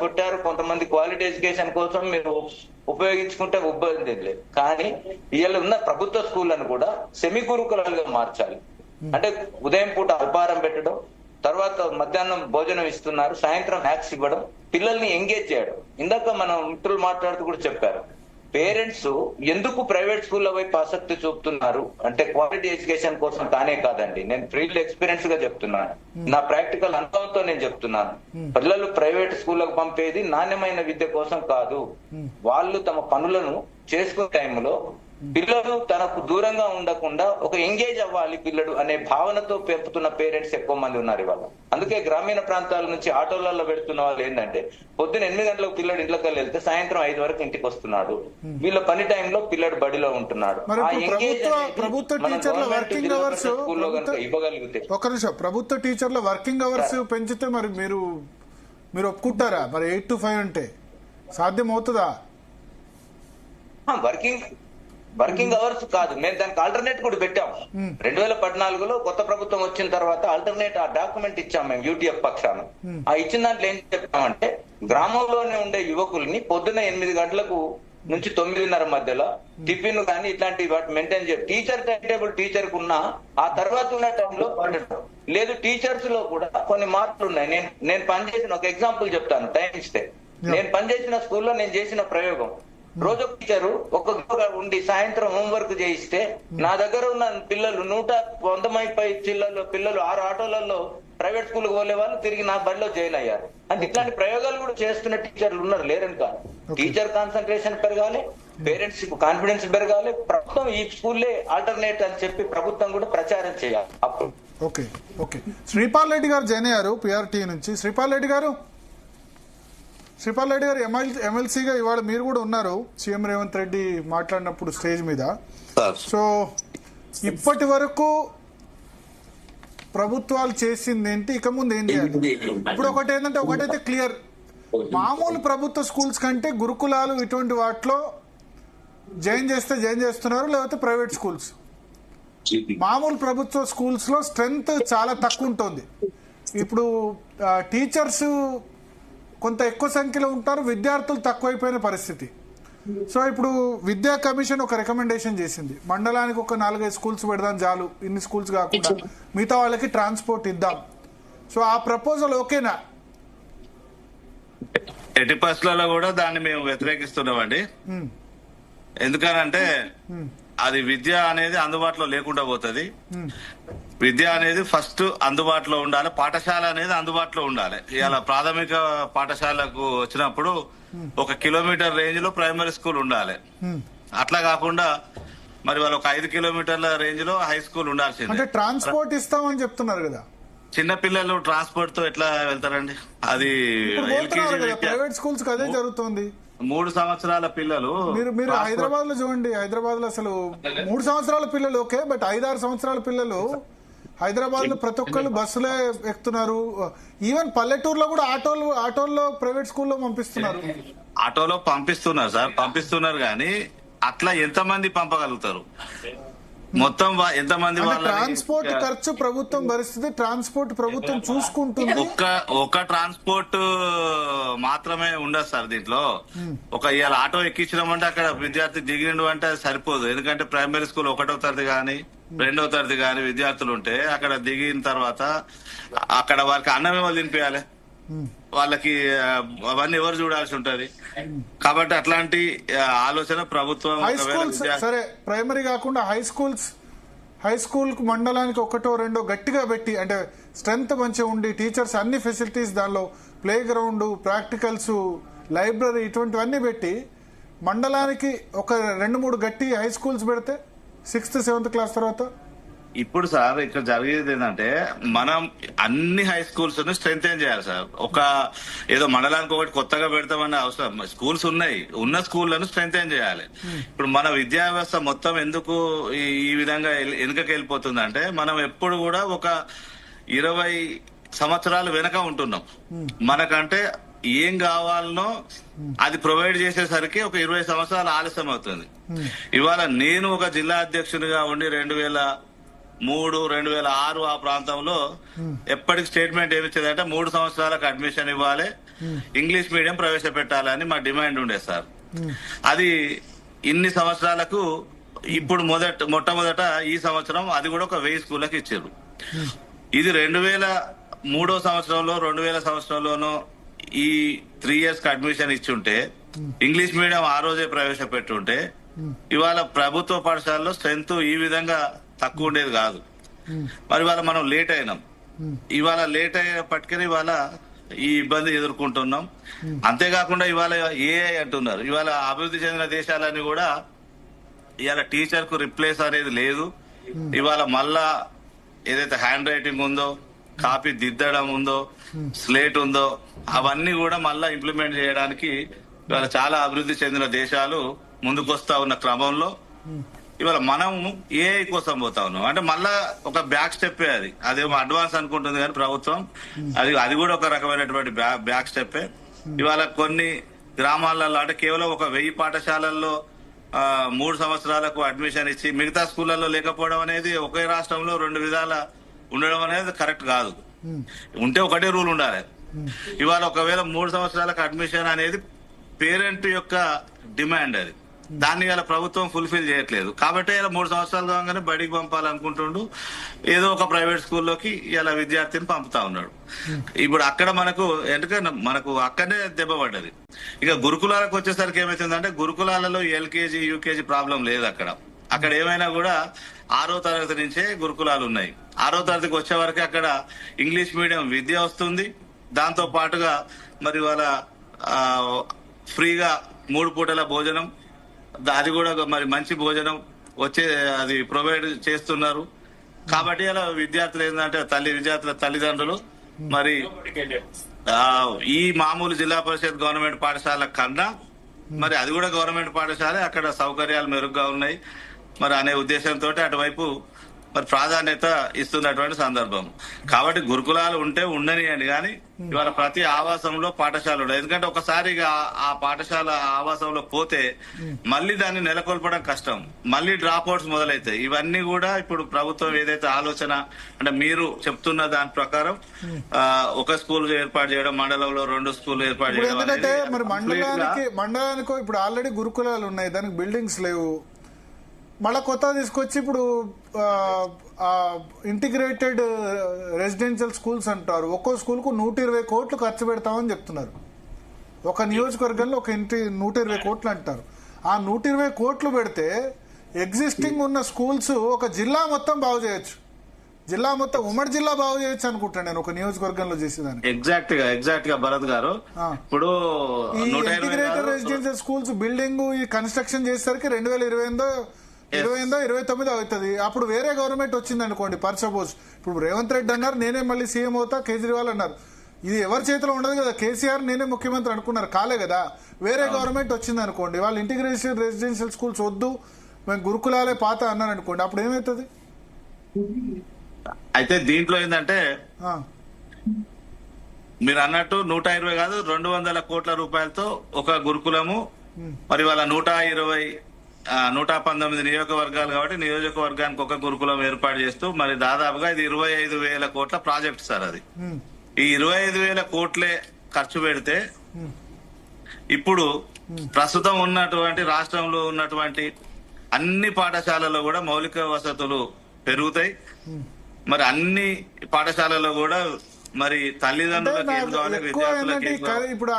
పెట్టారు, కొంతమంది క్వాలిటీ ఎడ్యుకేషన్ కోసం మీరు ఉపయోగించుకుంటే ఇబ్బంది లేదు. కానీ ఇవాళ ఉన్న ప్రభుత్వ స్కూళ్లను కూడా సెమీ గురుకులాలుగా మార్చాలి. అంటే ఉదయం పూట అల్పాహారం పెట్టడం, తర్వాత మధ్యాహ్నం భోజనం ఇస్తున్నారు, సాయంత్రం మ్యాథ్స్ ఇవ్వడం, పిల్లల్ని ఎంగేజ్ చేయడం. ఇందాక మనం మిత్రులు మాట్లాడుతూ కూడా చెప్పారు, పేరెంట్స్ ఎందుకు ప్రైవేట్ స్కూళ్ల వైపు ఆసక్తి చూపుతున్నారు అంటే క్వాలిటీ ఎడ్యుకేషన్ కోసం కానే కాదండి. నేను ఫీల్డ్ ఎక్స్పీరియన్స్ గా చెప్తున్నాను, నా ప్రాక్టికల్ అనుభవంతో నేను చెప్తున్నాను. పిల్లలు ప్రైవేట్ స్కూళ్లకు పంపేది నాణ్యమైన విద్య కోసం కాదు, వాళ్ళు తమ పనులను చేసుకునే టైంలో పిల్లలు తనకు దూరంగా ఉండకుండా ఒక ఎంగేజ్ అవ్వాలి పిల్లడు అనే భావనతో పెంపుతున్న పేరెంట్స్ ఎక్కువ మంది ఉన్నారు ఇవాళ. అందుకే గ్రామీణ ప్రాంతాల నుంచి ఆటోలలో పెడుతున్న వాళ్ళు ఏంటంటే పొద్దున 8 గంటలకు పిల్లడు ఇంట్లోకి వెళ్తే సాయంత్రం 5 వరకు ఇంటికి వస్తున్నాడు. వీళ్ళ పని టైంలో పిల్లడు బడిలో ఉంటున్నాడు. ఆ ఎంగేజ్ స్కూల్లో కనుక ఇవ్వగలిగితే. ఒక నిమిషం, ప్రభుత్వ టీచర్ల వర్కింగ్ అవర్స్ పెంచితే మరి మీరు ఒప్పుకుంటారా? మరి 8 to 5 అంటే సాధ్యం అవుతుందా? వర్కింగ్ అవర్స్ కాదు, మేము దానికి ఆల్టర్నేట్ కూడా పెట్టాము. 2014లో కొత్త ప్రభుత్వం వచ్చిన తర్వాత ఆల్టర్నేట్ ఆ డాక్యుమెంట్ ఇచ్చాం మేము యూటీఎఫ్ పక్షాన. ఆ ఇచ్చిన దాంట్లో ఏం చెప్పామంటే గ్రామంలోనే ఉండే యువకుల్ని పొద్దున్న 8 గంటలకు నుంచి 9:30 మధ్యలో టిఫిన్ కానీ ఇట్లాంటి వాటి మెయింటైన్ చేయాలి. టీచర్ టైం టేబుల్ టీచర్ కు ఉన్నా ఆ తర్వాత ఉన్న టైంలో లేదు. టీచర్స్ లో కూడా కొన్ని మార్పులు ఉన్నాయి. నేను పనిచేసిన ఒక ఎగ్జాంపుల్ చెప్తాను టైం ఇస్తే. నేను పనిచేసిన స్కూల్లో నేను చేసిన ప్రయోగం, రోజు టీచరు ఒక్కొక్క ఉండి సాయంత్రం హోంవర్క్ చేయిస్తే నా దగ్గర ఉన్న పిల్లలు 190 పిల్లలు 6 ఆటోలలో ప్రైవేట్ స్కూల్ పోలే వాళ్ళు తిరిగి నా బడిలో జాయిన్ అయ్యారు. అంటే ఇట్లాంటి ప్రయోగాలు కూడా చేస్తున్న టీచర్లు ఉన్నారు, లేరని కాదు. టీచర్ కాన్సన్ట్రేషన్ పెరగాలి, పేరెంట్స్ కాన్ఫిడెన్స్ పెరగాలి. ప్రభుత్వం ఈ స్కూల్లే ఆల్టర్నేట్ అని చెప్పి ప్రభుత్వం కూడా ప్రచారం చేయాలి. అప్పుడు ఓకే. శ్రీపాల్ రెడ్డి గారు జాయిన్ అయ్యారు పిఆర్టీ నుంచి. శ్రీపాల్ రెడ్డి గారు ఎమ్మెల్సీగా ఇవాళ మీరు కూడా ఉన్నారు సీఎం రేవంత్ రెడ్డి మాట్లాడినప్పుడు స్టేజ్ మీద. సో ఇప్పటి వరకు ప్రభుత్వాలు చేసింది ఏంటి, ఇక ముందు ఏం చేయాలి? ఇప్పుడు ఒకటైతే క్లియర్, మామూలు ప్రభుత్వ స్కూల్స్ కంటే గురుకులాలు ఇటువంటి వాటిలో జాయిన్ చేస్తున్నారు, లేకపోతే ప్రైవేట్ స్కూల్స్. మామూలు ప్రభుత్వ స్కూల్స్ లో స్ట్రెంగ్త్ చాలా తక్కువ ఉంటుంది. ఇప్పుడు టీచర్స్ కొంత ఎక్కువ సంఖ్యలో ఉంటారు, విద్యార్థులు తక్కువైపోయిన పరిస్థితి. సో ఇప్పుడు విద్యా కమిషన్ ఒక రికమెండేషన్ చేసింది, మండలానికి ఒక 4-5 స్కూల్స్ పెడదాం చాలు, ఇన్ని స్కూల్స్ కాకుండా మిగతా వాళ్ళకి ట్రాన్స్పోర్ట్ ఇద్దాం. సో ఆ ప్రపోజల్ ఓకేనా? ఎట్టి పరిస్థితులలో కూడా దాన్ని మేము వ్యతిరేకిస్తున్నామండి. ఎందుకనంటే అది విద్య అనేది అందుబాటులో లేకుండా పోతుంది. విద్య అనేది ఫస్ట్ అందుబాటులో ఉండాలి, పాఠశాల అనేది అందుబాటులో ఉండాలి. ఇవాళ ప్రాథమిక పాఠశాలకు వచ్చినప్పుడు 1 కిలోమీటర్ రేంజ్ లో ప్రైమరీ స్కూల్ ఉండాలి. అట్లా కాకుండా మరి వాళ్ళు 5 కిలోమీటర్ల రేంజ్ లో హై స్కూల్ ఉండాల్సింది. అంటే ట్రాన్స్పోర్ట్ ఇస్తామని చెప్తున్నారు కదా. చిన్న పిల్లలు ట్రాన్స్పోర్ట్ తో ఎట్లా వెళ్తారండి? అది ప్రైవేట్ స్కూల్స్ అదే జరుగుతుంది. 3 సంవత్సరాల పిల్లలు మీరు హైదరాబాద్ లో చూడండి. హైదరాబాద్ లో అసలు 3 సంవత్సరాల పిల్లలు ఓకే, బట్ 5-6 సంవత్సరాల పిల్లలు హైదరాబాద్ లో ప్రతి ఒక్కళ్ళు బస్సులే ఎక్కుతున్నారు. ఈవెన్ పల్లెటూరులో కూడా ఆటోల్లో ప్రైవేట్ స్కూల్లో పంపిస్తున్నారు. ఆటోలో పంపిస్తున్నారు సార్, పంపిస్తున్నారు కానీ అట్లా ఎంతమంది పంపగలుగుతారు? మొత్తం ఎంతమంది? ట్రాన్స్పోర్ట్ ఖర్చు ప్రభుత్వం భరిస్తుంది, ట్రాన్స్పోర్ట్ ప్రభుత్వం చూసుకుంటుంది. ఒక ట్రాన్స్పోర్ట్ మాత్రమే ఉండదు సార్ దీంట్లో. ఇవాళ ఆటో ఎక్కించినామంటే అక్కడ విద్యార్థి దిగిండు అంటే అది సరిపోదు. ఎందుకంటే ప్రైమరీ స్కూల్ 1వ తరగతి కానీ 2వ తరగతి కానీ విద్యార్థులు ఉంటే అక్కడ దిగిన తర్వాత అక్కడ వారికి అన్నం ఎవరు తినిపించాలి? వాళ్ళకి అవన్నీ ఎవరు చూడాల్సి ఉంటది. కాబట్టి అట్లాంటి ఆలోచన ప్రభుత్వం. హై స్కూల్స్ సరే, ప్రైమరీ కాకుండా హై స్కూల్ కు మండలానికి 1-2 గట్టిగా పెట్టి, అంటే స్ట్రెంగ్త్ మంచిగా ఉండి టీచర్స్ అన్ని ఫెసిలిటీస్, దానిలో ప్లే గ్రౌండ్, ప్రాక్టికల్స్, లైబ్రరీ ఇటువంటివన్నీ పెట్టి మండలానికి 2-3 గట్టి హై స్కూల్స్ పెడితే 6th 7th క్లాస్ తర్వాత. ఇప్పుడు సార్ ఇక్కడ జరిగేది ఏంటంటే మనం అన్ని హై స్కూల్స్ స్ట్రెంథెన్ చేయాలి సార్. ఏదో మండలానికి ఒకటి కొత్తగా పెడతామనే అవసరం. స్కూల్స్ ఉన్నాయి, ఉన్న స్కూళ్లను స్ట్రెంథెన్ చేయాలి. ఇప్పుడు మన విద్యా వ్యవస్థ మొత్తం ఎందుకు ఈ విధంగా వెనుకకి వెళ్ళిపోతుందంటే మనం ఎప్పుడు కూడా ఒక 20 సంవత్సరాలు వెనక ఉంటున్నాం. మనకంటే ఏం కావాలనో అది ప్రొవైడ్ చేసేసరికి ఒక 20 సంవత్సరాలు ఆలస్యం అవుతుంది. ఇవాళ నేను ఒక జిల్లా అధ్యక్షునిగా ఉండి 2003-2006 ఆ ప్రాంతంలో ఎప్పటికి స్టేట్మెంట్ ఏమిచ్చేదంటే 3 సంవత్సరాలకు అడ్మిషన్ ఇవ్వాలి, ఇంగ్లీష్ మీడియం ప్రవేశపెట్టాలని మా డిమాండ్ ఉండే సార్. అది ఇన్ని సంవత్సరాలకు ఇప్పుడు మొట్టమొదట ఈ సంవత్సరం అది కూడా ఒక 1000 స్కూళ్ళకి ఇచ్చారు. ఇది 2003 సంవత్సరంలో 2000 సంవత్సరంలోనూ ఈ 3 years కి అడ్మిషన్ ఇచ్చుంటే, ఇంగ్లీష్ మీడియం ఆ రోజే ప్రవేశపెట్టుంటే ఇవాళ ప్రభుత్వ పాఠశాలలో స్ట్రెంత్ ఈ విధంగా తక్కువ ఉండేది కాదు. మరి ఇవాళ మనం లేట్ అయినాం. ఇవాళ లేట్ అయ్యేపటికని ఇవాళ ఈ ఇబ్బంది ఎదుర్కొంటున్నాం. అంతేకాకుండా ఇవాళ ఏఐ అంటున్నారు. ఇవాళ అభివృద్ధి చెందిన దేశాలన్నీ కూడా ఇవాళ టీచర్ కు రిప్లేస్ అనేది లేదు. ఇవాళ మళ్ళా ఏదైతే హ్యాండ్ రైటింగ్ ఉందో, కాపీ దిద్దడం ఉందో, స్లేట్ ఉందో, అవన్నీ కూడా మళ్ళా ఇంప్లిమెంట్ చేయడానికి ఇవాళ చాలా అభివృద్ధి చెందిన దేశాలు ముందుకొస్తా ఉన్న క్రమంలో ఇవాళ మనం ఏఐ కోసం పోతా ఉన్నాం. అంటే మళ్ళా ఒక బ్యాక్ స్టెప్పే అదేమో అడ్వాన్స్ అనుకుంటుంది కానీ ప్రభుత్వం అది కూడా ఒక రకమైనటువంటి బ్యాక్ స్టెప్పే. ఇవాళ కొన్ని గ్రామాలలో అంటే కేవలం ఒక 1000 పాఠశాలల్లో 3 సంవత్సరాలకు అడ్మిషన్ ఇచ్చి మిగతా స్కూళ్లలో లేకపోవడం అనేది ఒకే రాష్ట్రంలో 2 విధాల ఉండడం అనేది కరెక్ట్ కాదు. ఉంటే ఒకటే రూల్ ఉండాలి. ఇవాళ ఒకవేళ 3 సంవత్సరాలకు అడ్మిషన్ అనేది పేరెంట్ యొక్క డిమాండ్, దాన్ని ఇలా ప్రభుత్వం ఫుల్ఫిల్ చేయట్లేదు. కాబట్టి ఇలా 3 సంవత్సరాలు కాగానే బడికి పంపాలనుకుంటుండు, ఏదో ఒక ప్రైవేట్ స్కూల్లోకి ఇలా విద్యార్థిని పంపుతా ఉన్నాడు. ఇప్పుడు అక్కడ ఎందుకంటే మనకు అక్కడనే దెబ్బ పడ్డది. ఇక గురుకులాలకు వచ్చేసరికి ఏమైతుందంటే గురుకులాలలో ఎల్కేజీ యూకేజీ ప్రాబ్లం లేదు. అక్కడ ఏమైనా కూడా 6వ తరగతి నుంచే గురుకులాలు ఉన్నాయి. 6వ తరగతికి వచ్చే వరకు అక్కడ ఇంగ్లీష్ మీడియం విద్య వస్తుంది. దాంతో పాటుగా మరి వాళ్ళ ఫ్రీగా 3 పూటల భోజనం, అది కూడా మరి మంచి భోజనం అది ప్రొవైడ్ చేస్తున్నారు. కాబట్టి అలా విద్యార్థులు ఏంటంటే విద్యార్థుల తల్లిదండ్రులు మరి ఈ మామూలు జిల్లా పరిషత్ గవర్నమెంట్ పాఠశాల కన్నా మరి అది కూడా గవర్నమెంట్ పాఠశాల, అక్కడ సౌకర్యాలు మెరుగ్గా ఉన్నాయి మరి అనే ఉద్దేశంతో అటువైపు మరి ప్రాధాన్యత ఇస్తున్నటువంటి సందర్భం. కాబట్టి గురుకులాలు ఉంటే ఉండనియండి, కానీ ఇవాళ ప్రతి ఆవాసంలో పాఠశాల ఉండదు. ఎందుకంటే ఒకసారి ఆ పాఠశాల ఆవాసంలో పోతే మళ్ళీ దాన్ని నెలకొల్పడం కష్టం, మళ్ళీ డ్రాప్ అవుట్స్ మొదలైతాయి. ఇవన్నీ కూడా ఇప్పుడు ప్రభుత్వం ఏదైతే ఆలోచన అంటే మీరు చెప్తున్న దాని ప్రకారం ఒక స్కూల్ ఏర్పాటు చేయడం, మండలంలో 2 స్కూల్ ఏర్పాటు చేయడం. ఎందుకంటే మరి మండలానికి ఇప్పుడు ఆల్రెడీ గురుకులాలు ఉన్నాయి, దానికి బిల్డింగ్స్ లేవు. మళ్ళా కొత్త తీసుకొచ్చి ఇప్పుడు ఇంటిగ్రేటెడ్ రెసిడెన్షియల్ స్కూల్స్ అంటారు. ఒక్కో స్కూల్ కు 120 కోట్లు ఖర్చు పెడతామని చెప్తున్నారు. ఒక నియోజకవర్గంలో ఒక 120 కోట్లు అంటారు. ఆ 120 కోట్లు పెడితే ఎగ్జిస్టింగ్ ఉన్న స్కూల్స్ ఒక జిల్లా మొత్తం బాగు చేయొచ్చు. జిల్లా మొత్తం ఉమ్మడి జిల్లా బాగు చేయొచ్చు అనుకుంటాను నేను ఒక నియోజకవర్గంలో చేసేదాన్ని. ఎగ్జాక్ట్ గా భరత్ గారు, ఇప్పుడు ఈ ఇంటిగ్రేటెడ్ రెసిడెన్షియల్ స్కూల్స్ బిల్డింగ్ ఈ కన్స్ట్రక్షన్ చేసేసరికి 2028 అవుతుంది. అప్పుడు వేరే గవర్నమెంట్ వచ్చింది అనుకోండి, పర్ సపోజ్ ఇప్పుడు రేవంత్ రెడ్డి అన్నారు నేనే మళ్ళీ సీఎం అవుతా, కేజ్రీవాల్ అన్నారు. ఇది ఎవరి చేతిలో ఉండదు కదా. కేసీఆర్ నేనే ముఖ్యమంత్రి అనుకున్నారు, కాలే కదా. వేరే గవర్నమెంట్ వచ్చింది అనుకోండి, వాళ్ళు ఇంటిగ్రేటెడ్ రెసిడెన్షియల్ స్కూల్స్ వద్దు మేము గురుకులాలే పాత అన్నారు అనుకోండి, అప్పుడు ఏమవుతుంది? అయితే దీంట్లో ఏంటంటే మీరు అన్నట్టు 120 కాదు 200 కోట్ల రూపాయలతో ఒక గురుకులము, మరి వాళ్ళ 119 నియోజకవర్గాలు కాబట్టి నియోజకవర్గానికి ఒక గురుకులం ఏర్పాటు చేస్తూ మరి దాదాపుగా ఇది 25,000 కోట్ల ప్రాజెక్ట్ సార్. అది ఈ 25,000 కోట్లే ఖర్చు పెడితే ఇప్పుడు ప్రస్తుతం ఉన్నటువంటి రాష్ట్రంలో ఉన్నటువంటి అన్ని పాఠశాలల్లో కూడా మౌలిక వసతులు పెరుగుతాయి. మరి అన్ని పాఠశాలల్లో కూడా మరి తల్లిదండ్రులకు ఏం కావాలి, విద్యార్థులకు ఇప్పుడు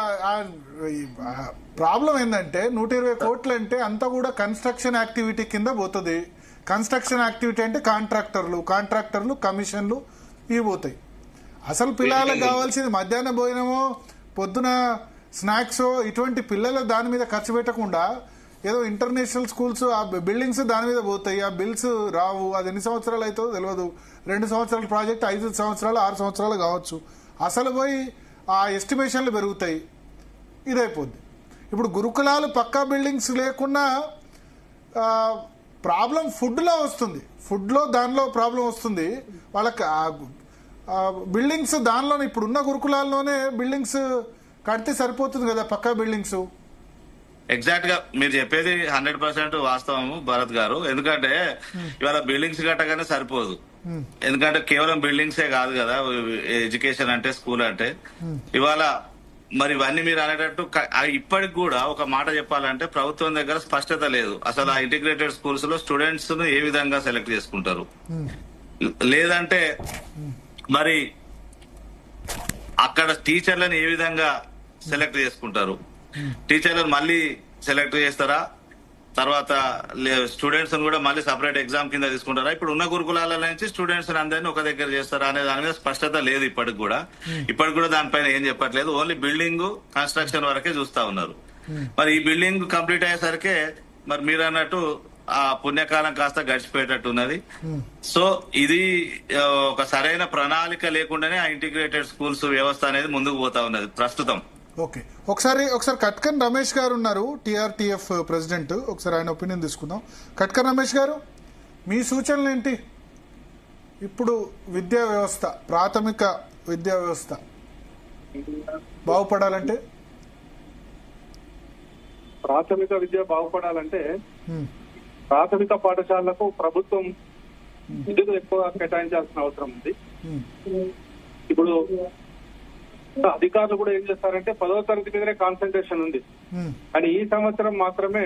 ప్రాబ్లం ఏంటంటే 120 కోట్లు అంటే అంతా కూడా కన్స్ట్రక్షన్ యాక్టివిటీ కింద పోతుంది. కన్స్ట్రక్షన్ యాక్టివిటీ అంటే కాంట్రాక్టర్లు కమిషన్లు ఇవి పోతాయి. అసలు పిల్లలకు కావాల్సింది మధ్యాహ్నం భోజనమో పొద్దున స్నాక్స్, ఇటువంటి పిల్లల దాని మీద ఖర్చు పెట్టకుండా ఏదో ఇంటర్నేషనల్ స్కూల్స్ ఆ బిల్డింగ్స్ దాని మీద పోతాయి. ఆ బిల్స్ రావు. అది ఎన్ని సంవత్సరాలు అవుతుందో తెలియదు. 2 సంవత్సరాల ప్రాజెక్ట్ 5 సంవత్సరాలు 6 సంవత్సరాలు కావచ్చు. అసలు పోయి ఆ ఎస్టిమేషన్లు పెరుగుతాయి, ఇదైపోద్ది. ఇప్పుడు గురుకులాలు పక్కా బిల్డింగ్స్ లేకున్నా ప్రాబ్లం ఫుడ్లో వస్తుంది. ఫుడ్లో దానిలో ప్రాబ్లం వస్తుంది వాళ్ళకి. బిల్డింగ్స్ దానిలోనే ఇప్పుడున్న గురుకులాల్లోనే బిల్డింగ్స్ కడితే సరిపోతుంది కదా, పక్కా బిల్డింగ్స్. ఎగ్జాక్ట్ గా మీరు చెప్పేది 100% వాస్తవము భరత్ గారు. ఎందుకంటే ఇవాళ బిల్డింగ్స్ కట్టగానే సరిపోదు. ఎందుకంటే కేవలం బిల్డింగ్సే కాదు కదా ఎడ్యుకేషన్ అంటే, స్కూల్ అంటే. ఇవాళ మరి ఇవన్నీ మీరు అనేటట్టు ఇప్పటికి కూడా ఒక మాట చెప్పాలంటే ప్రభుత్వం దగ్గర స్పష్టత లేదు. అసలు ఆ ఇంటిగ్రేటెడ్ స్కూల్స్ లో స్టూడెంట్స్ ను ఏ విధంగా సెలెక్ట్ చేసుకుంటారు, లేదంటే మరి అక్కడ టీచర్లను ఏ విధంగా సెలెక్ట్ చేసుకుంటారు, టీచర్లను మళ్ళీ సెలెక్ట్ చేస్తారా, తర్వాత స్టూడెంట్స్ కూడా మళ్ళీ సపరేట్ ఎగ్జామ్ కింద తీసుకుంటారా, ఇప్పుడు ఉన్న గురుకులాల నుంచి స్టూడెంట్స్ అందరినీ ఒక దగ్గర చేస్తారా అనే దాని మీద స్పష్టత లేదు ఇప్పటికి కూడా దానిపైన ఏం చెప్పట్లేదు. ఓన్లీ బిల్డింగ్ కన్స్ట్రక్షన్ వరకే చూస్తా ఉన్నారు. మరి ఈ బిల్డింగ్ కంప్లీట్ అయ్యేసరికి మరి మీరు అన్నట్టు ఆ పుణ్యకాలం కాస్త గడిచిపోయేటట్టున్నది. సో ఇది ఒక సరైన ప్రణాళిక లేకుండానే ఆ ఇంటిగ్రేటెడ్ స్కూల్స్ వ్యవస్థ అనేది ముందుకు పోతా ఉన్నది ప్రస్తుతం. ఓకే, ఒకసారి కట్కన్ రమేష్ గారు ఉన్నారు, టీఆర్టీఎఫ్ ప్రెసిడెంట్. ఒకసారి ఆయన ఒపీనియన్ తీసుకుందాం. కట్కన్ రమేష్ గారు, మీ సూచనలు ఏంటి? ఇప్పుడు విద్యా వ్యవస్థ, ప్రాథమిక విద్యా వ్యవస్థ బాగుపడాలంటే, ప్రాథమిక విద్య బాగుపడాలంటే ప్రాథమిక పాఠశాలకు ప్రభుత్వం నిధులు ఎక్కువ కేటాయించాల్సిన అవసరం ఉంది. ఇప్పుడు అధికారులు కూడా ఏం చేస్తారంటే 10వ తరగతి మీదనే కాన్సన్ట్రేషన్ ఉంది, కానీ ఈ సంవత్సరం మాత్రమే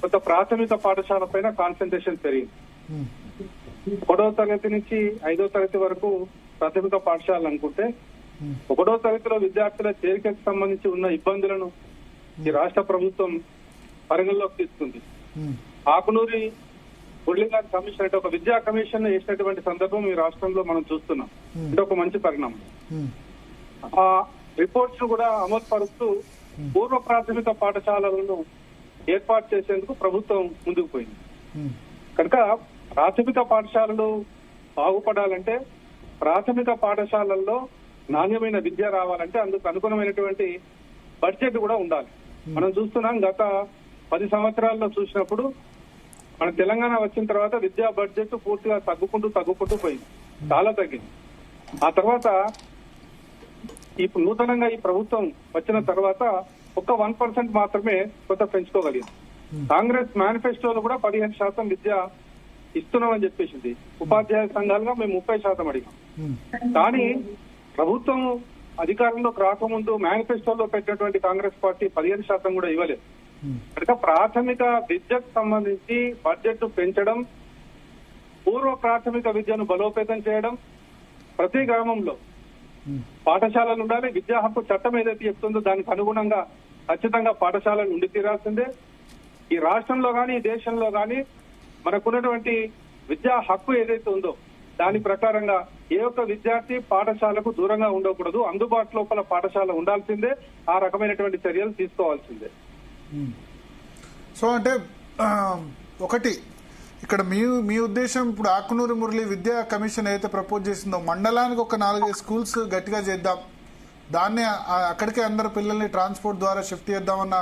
కొంత ప్రాథమిక పాఠశాల పైన కాన్సన్ట్రేషన్ పెరిగింది. 1వ తరగతి నుంచి 5వ తరగతి వరకు ప్రాథమిక పాఠశాలలు అనుకుంటే 1వ తరగతిలో విద్యార్థుల చేరికకు సంబంధించి ఉన్న ఇబ్బందులను ఈ రాష్ట్ర ప్రభుత్వం పరిగణలోకి తీసుకుంది. ఆకునూరి మురళీ గారి కమిషన్ అంటే ఒక విద్యా కమిషన్ వేసినటువంటి సందర్భం ఈ రాష్ట్రంలో మనం చూస్తున్నాం. అంటే ఒక మంచి పరిణామం. ఆ రిపోర్ట్స్ కూడా అమలు పరుస్తూ పూర్వ ప్రాథమిక పాఠశాలలను ఏర్పాటు చేసేందుకు ప్రభుత్వం ముందుకు పోయింది. కనుక ప్రాథమిక పాఠశాలలు బాగుపడాలంటే, ప్రాథమిక పాఠశాలల్లో నాణ్యమైన విద్య రావాలంటే అందుకు అనుగుణమైనటువంటి బడ్జెట్ కూడా ఉండాలి. మనం చూస్తున్నాం గత 10 సంవత్సరాల్లో చూసినప్పుడు మన తెలంగాణ వచ్చిన తర్వాత విద్యా బడ్జెట్ పూర్తిగా తగ్గుకుంటూ పోయింది, చాలా తగ్గింది. ఆ తర్వాత ఇప్పుడు నూతనంగా ఈ ప్రభుత్వం వచ్చిన తర్వాత ఒక్క 1% మాత్రమే కొంత పెంచుకోగలిగింది. కాంగ్రెస్ మేనిఫెస్టోలో కూడా 15% విద్య ఇస్తున్నామని చెప్పేసింది. ఉపాధ్యాయ సంఘాలుగా మేము 30% అడిగాం. కానీ ప్రభుత్వం అధికారంలోకి రాకముందు మేనిఫెస్టోలో పెట్టినటువంటి కాంగ్రెస్ పార్టీ 15% కూడా ఇవ్వలేదు. కనుక ప్రాథమిక విద్యకు సంబంధించి బడ్జెట్ పెంచడం, పూర్వ ప్రాథమిక విద్యను బలోపేతం చేయడం, ప్రతి గ్రామంలో పాఠశాలలు ఉండాలి. విద్యా హక్కు చట్టం ఏదైతే చెప్తుందో దానికి అనుగుణంగా ఖచ్చితంగా పాఠశాలలు ఉండి తీరాల్సిందే. ఈ రాష్ట్రంలో కానీ ఈ దేశంలో కానీ మనకున్నటువంటి విద్యా హక్కు ఏదైతే ఉందో దాని ప్రకారంగా ఏ ఒక్క విద్యార్థి పాఠశాలకు దూరంగా ఉండకూడదు, అందుబాటులో పాఠశాల ఉండాల్సిందే. ఆ రకమైనటువంటి చర్యలు తీసుకోవాల్సిందే. సో అంటే ఒకటి ఇక్కడ మీ ఉద్దేశం, ఇప్పుడు ఆకునూరి మురళి విద్యా కమిషన్ ఏదైతే ప్రపోజ్ చేసిందో మండలానికి ఒక 4-5 స్కూల్స్ గట్టిగా చేద్దాం, దాన్ని అక్కడికే అందరు పిల్లల్ని ట్రాన్స్పోర్ట్ ద్వారా షిఫ్ట్ చేద్దామన్న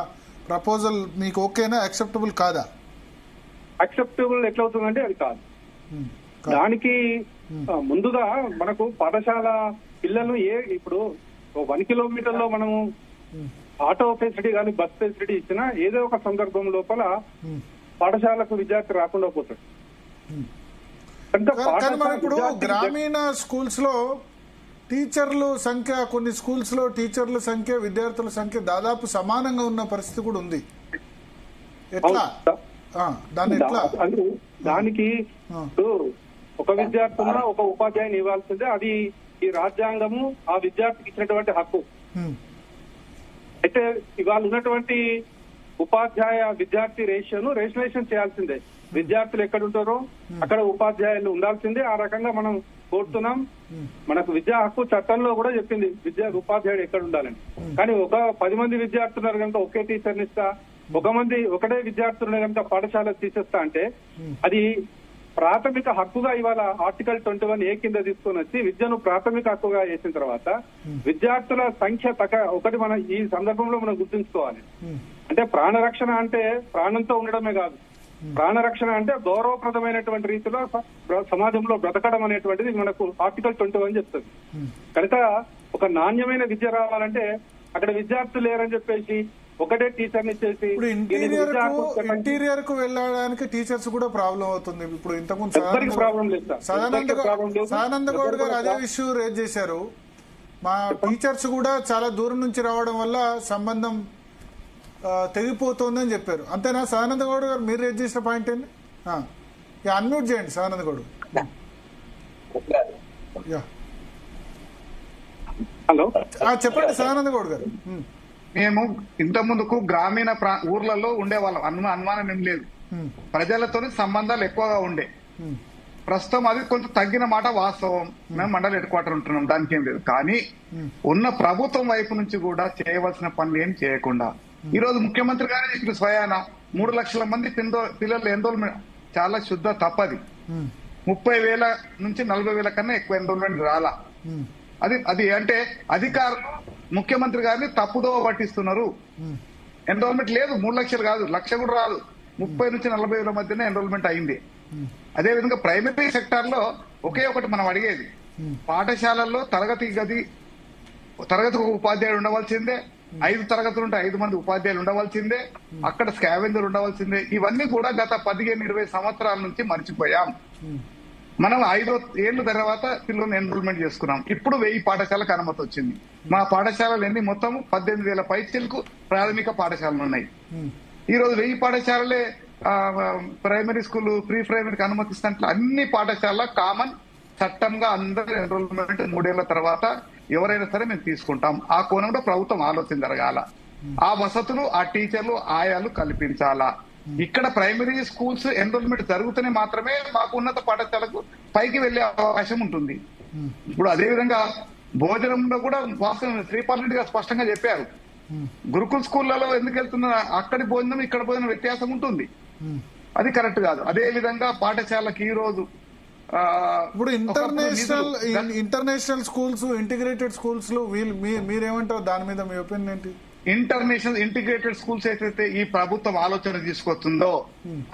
ప్రపోజల్ మీకు ఓకేనా, యాక్సెప్టబుల్ కాదా? యాక్సెప్టబుల్ ఎట్లవుతుందంటే అది కాదు. దానికి ముందుగా మనకు పాఠశాల పిల్లలు ఇప్పుడు 1 కిలోమీటర్ లో మనము ఆటో ఫెసిలిటీ కానీ బస్ ఫెసిలిటీ ఇచ్చినా ఏదో ఒక సందర్భం లోపల పాఠశాలకు విద్యార్థి రాకుండా పోతాడు. కానీ మనం ఇప్పుడు గ్రామీణ స్కూల్స్ లో టీచర్ల సంఖ్య, కొన్ని స్కూల్స్ లో టీచర్ల సంఖ్య విద్యార్థుల సంఖ్య దాదాపు సమానంగా ఉన్న పరిస్థితి కూడా ఉంది. ఎట్లా దానికి ఒక విద్యార్థి ఉన్నా ఒక ఉపాధ్యాయుని ఇవ్వాల్సిందే. అది ఈ రాజ్యాంగము ఆ విద్యార్థికి ఇచ్చినటువంటి హక్కు. అయితే ఇవాళ ఉన్నటువంటి ఉపాధ్యాయ విద్యార్థి రేషియోను రేషనలైజేషన్ చేయాల్సిందే. విద్యార్థులు ఎక్కడ ఉంటారో అక్కడ ఉపాధ్యాయులు ఉండాల్సిందే. ఆ రకంగా మనం కోరుతున్నాం. మనకు విద్యా హక్కు చట్టంలో కూడా చెప్పింది ఉపాధ్యాయుడు ఎక్కడ ఉండాలని. కానీ ఒక 10 మంది విద్యార్థులు కనుక ఒకే టీచర్ని ఇస్తా, ఒకటే విద్యార్థులను కనుక పాఠశాల తీసేస్తా అంటే అది ప్రాథమిక హక్కుగా ఇవాళ ఆర్టికల్ 21A కింద తీసుకొని వచ్చి విద్యను ప్రాథమిక హక్కుగా చేసిన తర్వాత విద్యార్థుల సంఖ్య ఒకటి మనం ఈ సందర్భంలో మనం గుర్తుంచుకోవాలి. అంటే ప్రాణరక్షణ అంటే ప్రాణంతో ఉండడమే కాదు, ప్రాణరక్షణ అంటే గౌరవప్రదమైనటువంటి రీతిలో సమాజంలో బ్రతకడం అనేటువంటిది మనకు ఆర్టికల్ 21 చెప్తుంది. కనుక ఒక నాణ్యమైన విద్య రావాలంటే అక్కడ విద్యార్థులు లేరని చెప్పేసి ఒకటే టీచర్ ఇచ్చేసి ఇంటీరియర్ కు వెళ్ళడానికి టీచర్స్ కూడా ప్రాబ్లం అవుతుంది. ఇప్పుడు ఇంతకుముందు సదానంద గౌడ్ గారు అదే ఇష్యూ రేజ్ చేశారు. మా టీచర్స్ కూడా చాలా దూరం నుంచి రావడం వల్ల సంబంధం తెగిపోతుందని చెప్పారు. అంతేనా సదానంద గౌడ్ గారు, మీరు రేజ్ చేసిన పాయింట్ ఏంటి? అన్మ్యూట్ చేయండి సదానంద గౌడ్. హలో, చెప్పండి సదానంద గౌడ్ గారు. మేము ఇంత ముందుకు గ్రామీణ ఊర్లలో ఉండేవాళ్ళం, అనుమానం ఏం లేదు. ప్రజలతో సంబంధాలు ఎక్కువగా ఉండే. ప్రస్తుతం అది కొంచెం తగ్గిన మాట వాస్తవం. మేము మండల హెడ్ క్వార్టర్ ఉంటున్నాం, దానికి ఏం లేదు. కానీ ఉన్న ప్రభుత్వం వైపు నుంచి కూడా చేయవలసిన పనులు ఏం చేయకుండా ఈ రోజు ముఖ్యమంత్రి గారే చెప్పిన స్వయాన 3 లక్షల మంది పిల్లలు చాలా శుద్ధ తప్పది. 30,000 నుంచి 40,000 కన్నా ఎక్కువ ఎన్రోల్మెంట్ రాలా. అది అంటే అధికారులు ముఖ్యమంత్రి గారిని తప్పుదో పట్టిస్తున్నారు. ఎన్రోల్మెంట్ లేదు, 3 లక్షలు కాదు, 1,00,000 కూడా రాదు, 30 నుంచి 40,000 మధ్యనే ఎన్రోల్మెంట్ అయింది. అదేవిధంగా ప్రైమరీ సెక్టార్ లో ఒకే ఒకటి మనం అడిగేది, పాఠశాలల్లో తరగతికి ఒక ఉపాధ్యాయుడు ఉండవలసిందే, 5 తరగతులు ఉంటే 5 మంది ఉపాధ్యాయులు ఉండవలసిందే, అక్కడ స్కావెంజర్ ఉండవలసిందే. ఇవన్నీ కూడా గత 15-20 సంవత్సరాల నుంచి మర్చిపోయాం. మనం 5 ఏళ్ల తర్వాత పిల్లల్ని ఎన్రోల్మెంట్ చేసుకున్నాం. ఇప్పుడు 1000 పాఠశాలకు అనుమతి వచ్చింది. మా పాఠశాలలు ఎన్ని మొత్తం 18,000 పైచిలకు ప్రాథమిక పాఠశాలలు ఉన్నాయి. ఈ రోజు 1000 పాఠశాలలే ప్రైమరీ స్కూల్ ప్రీ ప్రైమరీకి అనుమతిస్తున్నట్లు అన్ని పాఠశాల కామన్ చట్టంగా అందరూ ఎన్రోల్మెంట్ 3 ఏళ్ల తర్వాత ఎవరైనా సరే మేము తీసుకుంటాం. ఆ కోణంలో ప్రభుత్వం ఆలోచన జరగాల. ఆ వసతులు ఆ టీచర్లు ఆయాలు కల్పించాలా. ఇక్కడ ప్రైమరీ స్కూల్స్ ఎన్రోల్మెంట్ జరుగుతూనే మాత్రమే మాకు ఉన్నత పాఠశాలకు పైకి వెళ్లే అవకాశం ఉంటుంది. ఇప్పుడు అదేవిధంగా భోజనంలో కూడా వాస్తవం శ్రీపాల్ రెడ్డి గారు స్పష్టంగా చెప్పారు. గురుకుల స్కూళ్లలో ఎందుకు వెళ్తున్నా అక్కడి భోజనం ఇక్కడ భోజనం వ్యత్యాసం ఉంటుంది. అది కరెక్ట్ కాదు. అదే విధంగా పాఠశాలకి ఈ రోజు ఇప్పుడు ఇంటర్నేషనల్ స్కూల్స్, ఇంటిగ్రేటెడ్ స్కూల్స్ లో మీరేమంటారు దాని మీద మీ ఒపీనియన్ ఏంటి? ఇంటర్నేషనల్ ఇంటిగ్రేటెడ్ స్కూల్స్ ఏదైతే ఈ ప్రభుత్వం ఆలోచన తీసుకొస్తుందో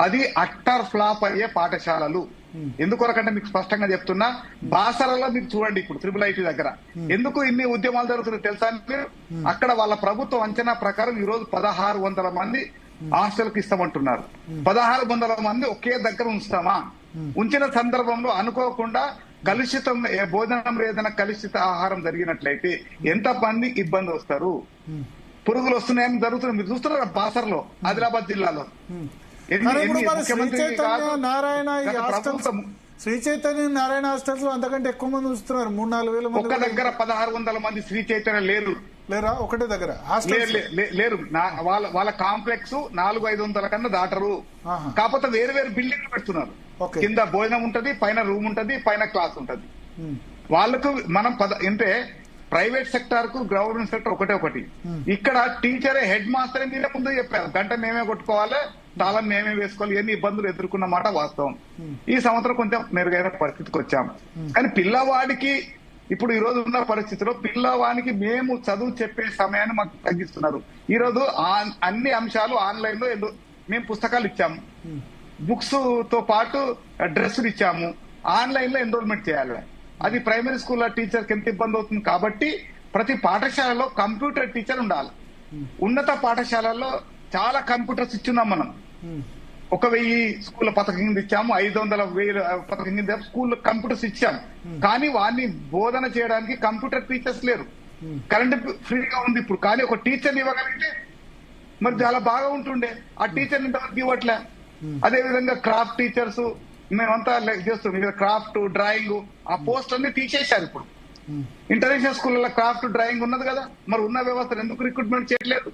అది అట్టర్ ఫ్లాప్ అయ్యే పాఠశాలలు. ఎందుకొరకంటే మీకు స్పష్టంగా చెప్తున్నా, బాసరలో మీరు చూడండి, ఇప్పుడు IIIT దగ్గర ఎందుకు ఇన్ని ఉద్యమాలు జరుగుతున్నాయి తెలుసా మీరు? అక్కడ వాళ్ళ ప్రభుత్వం అంచనా ప్రకారం ఈ రోజు 1600 మంది హాస్టల్ కి ఇస్తామంటున్నారు. 1600 మంది ఒకే దగ్గర ఉంచుతామా? ఉంచిన సందర్భంలో అనుకోకుండా కలుషితం భోజనం ఏదైనా కలుషిత ఆహారం జరిగినట్లయితే ఎంత మంది ఇబ్బంది వస్తారు? పురుగులు వస్తున్నాయని జరుగుతుంది. మీరు చూస్తున్నారు బాసర్లో, ఆదిలాబాద్ జిల్లాలో. శ్రీ చైతన్య నారాయణ హాస్టల్స్ అంతకంటే ఎక్కువ మంది వస్తున్నారు, 3-4 వేల మంది. ఒక్క దగ్గర 1600 మంది శ్రీ చైతన్య లేరా? ఒకటే దగ్గర లేరు. వాళ్ళ కాంప్లెక్స్ 400-500 కన్నా దాటరు. కాకపోతే వేరు వేరు బిల్డింగ్లు పెడుతున్నారు. కింద భోజనం ఉంటది, పైన రూమ్ ఉంటది, పైన క్లాస్ ఉంటది. వాళ్ళకు మనం అంటే ప్రైవేట్ సెక్టార్ కు గవర్నమెంట్ సెక్టర్ ఒకటి. ఇక్కడ టీచరే హెడ్ మాస్టర్ మీరే ముందు చెప్పారు, గంట మేమే కొట్టుకోవాలి, తాళం మేమే వేసుకోవాలి, ఎన్ని ఇబ్బందులు ఎదుర్కొన్న మాట వాస్తవం. ఈ సంవత్సరం కొంచెం మెరుగైన పరిస్థితికి వచ్చాం. కానీ పిల్లవాడికి ఇప్పుడు ఈ రోజు ఉన్న పరిస్థితిలో పిల్లవానికి మేము చదువు చెప్పే సమయాన్ని మాకు తగ్గిస్తున్నారు. ఈ రోజు అన్ని అంశాలు ఆన్లైన్ లో మేము పుస్తకాలు ఇచ్చాము, బుక్స్ తో పాటు డ్రెస్సులు ఇచ్చాము, ఆన్లైన్ లో ఎన్రోల్మెంట్ చేయాలి. అది ప్రైమరీ స్కూల్ టీచర్కి ఎంత ఇబ్బంది అవుతుంది. కాబట్టి ప్రతి పాఠశాలలో కంప్యూటర్ టీచర్ ఉండాలి. ఉన్నత పాఠశాలల్లో చాలా కంప్యూటర్స్ ఇచ్చున్నాం మనం. 1000 స్కూల్ పథకం కింద ఇచ్చాము, 500,000 పథకం కింద స్కూల్ కంప్యూటర్స్ ఇచ్చాము. కానీ వాడిని బోధన చేయడానికి కంప్యూటర్ టీచర్స్ లేరు. కరెంట్ ఫ్రీగా ఉంది ఇప్పుడు, కానీ ఒక టీచర్ని ఇవ్వగలిగితే మరి చాలా బాగా ఉంటుండే. ఆ టీచర్ని ఇంతవరకు ఇవ్వట్లే. అదేవిధంగా క్రాఫ్ట్ టీచర్స్ మేమంతా చేస్తున్నాం. క్రాఫ్ట్, డ్రాయింగ్ ఆ పోస్ట్ అన్ని తీసేశారు. ఇప్పుడు ఇంటర్నేషనల్ స్కూళ్ళలో క్రాఫ్ట్, డ్రాయింగ్ ఉన్నది కదా, మరి ఉన్న వ్యవస్థను ఎందుకు రిక్రూట్మెంట్ చేయట్లేదు?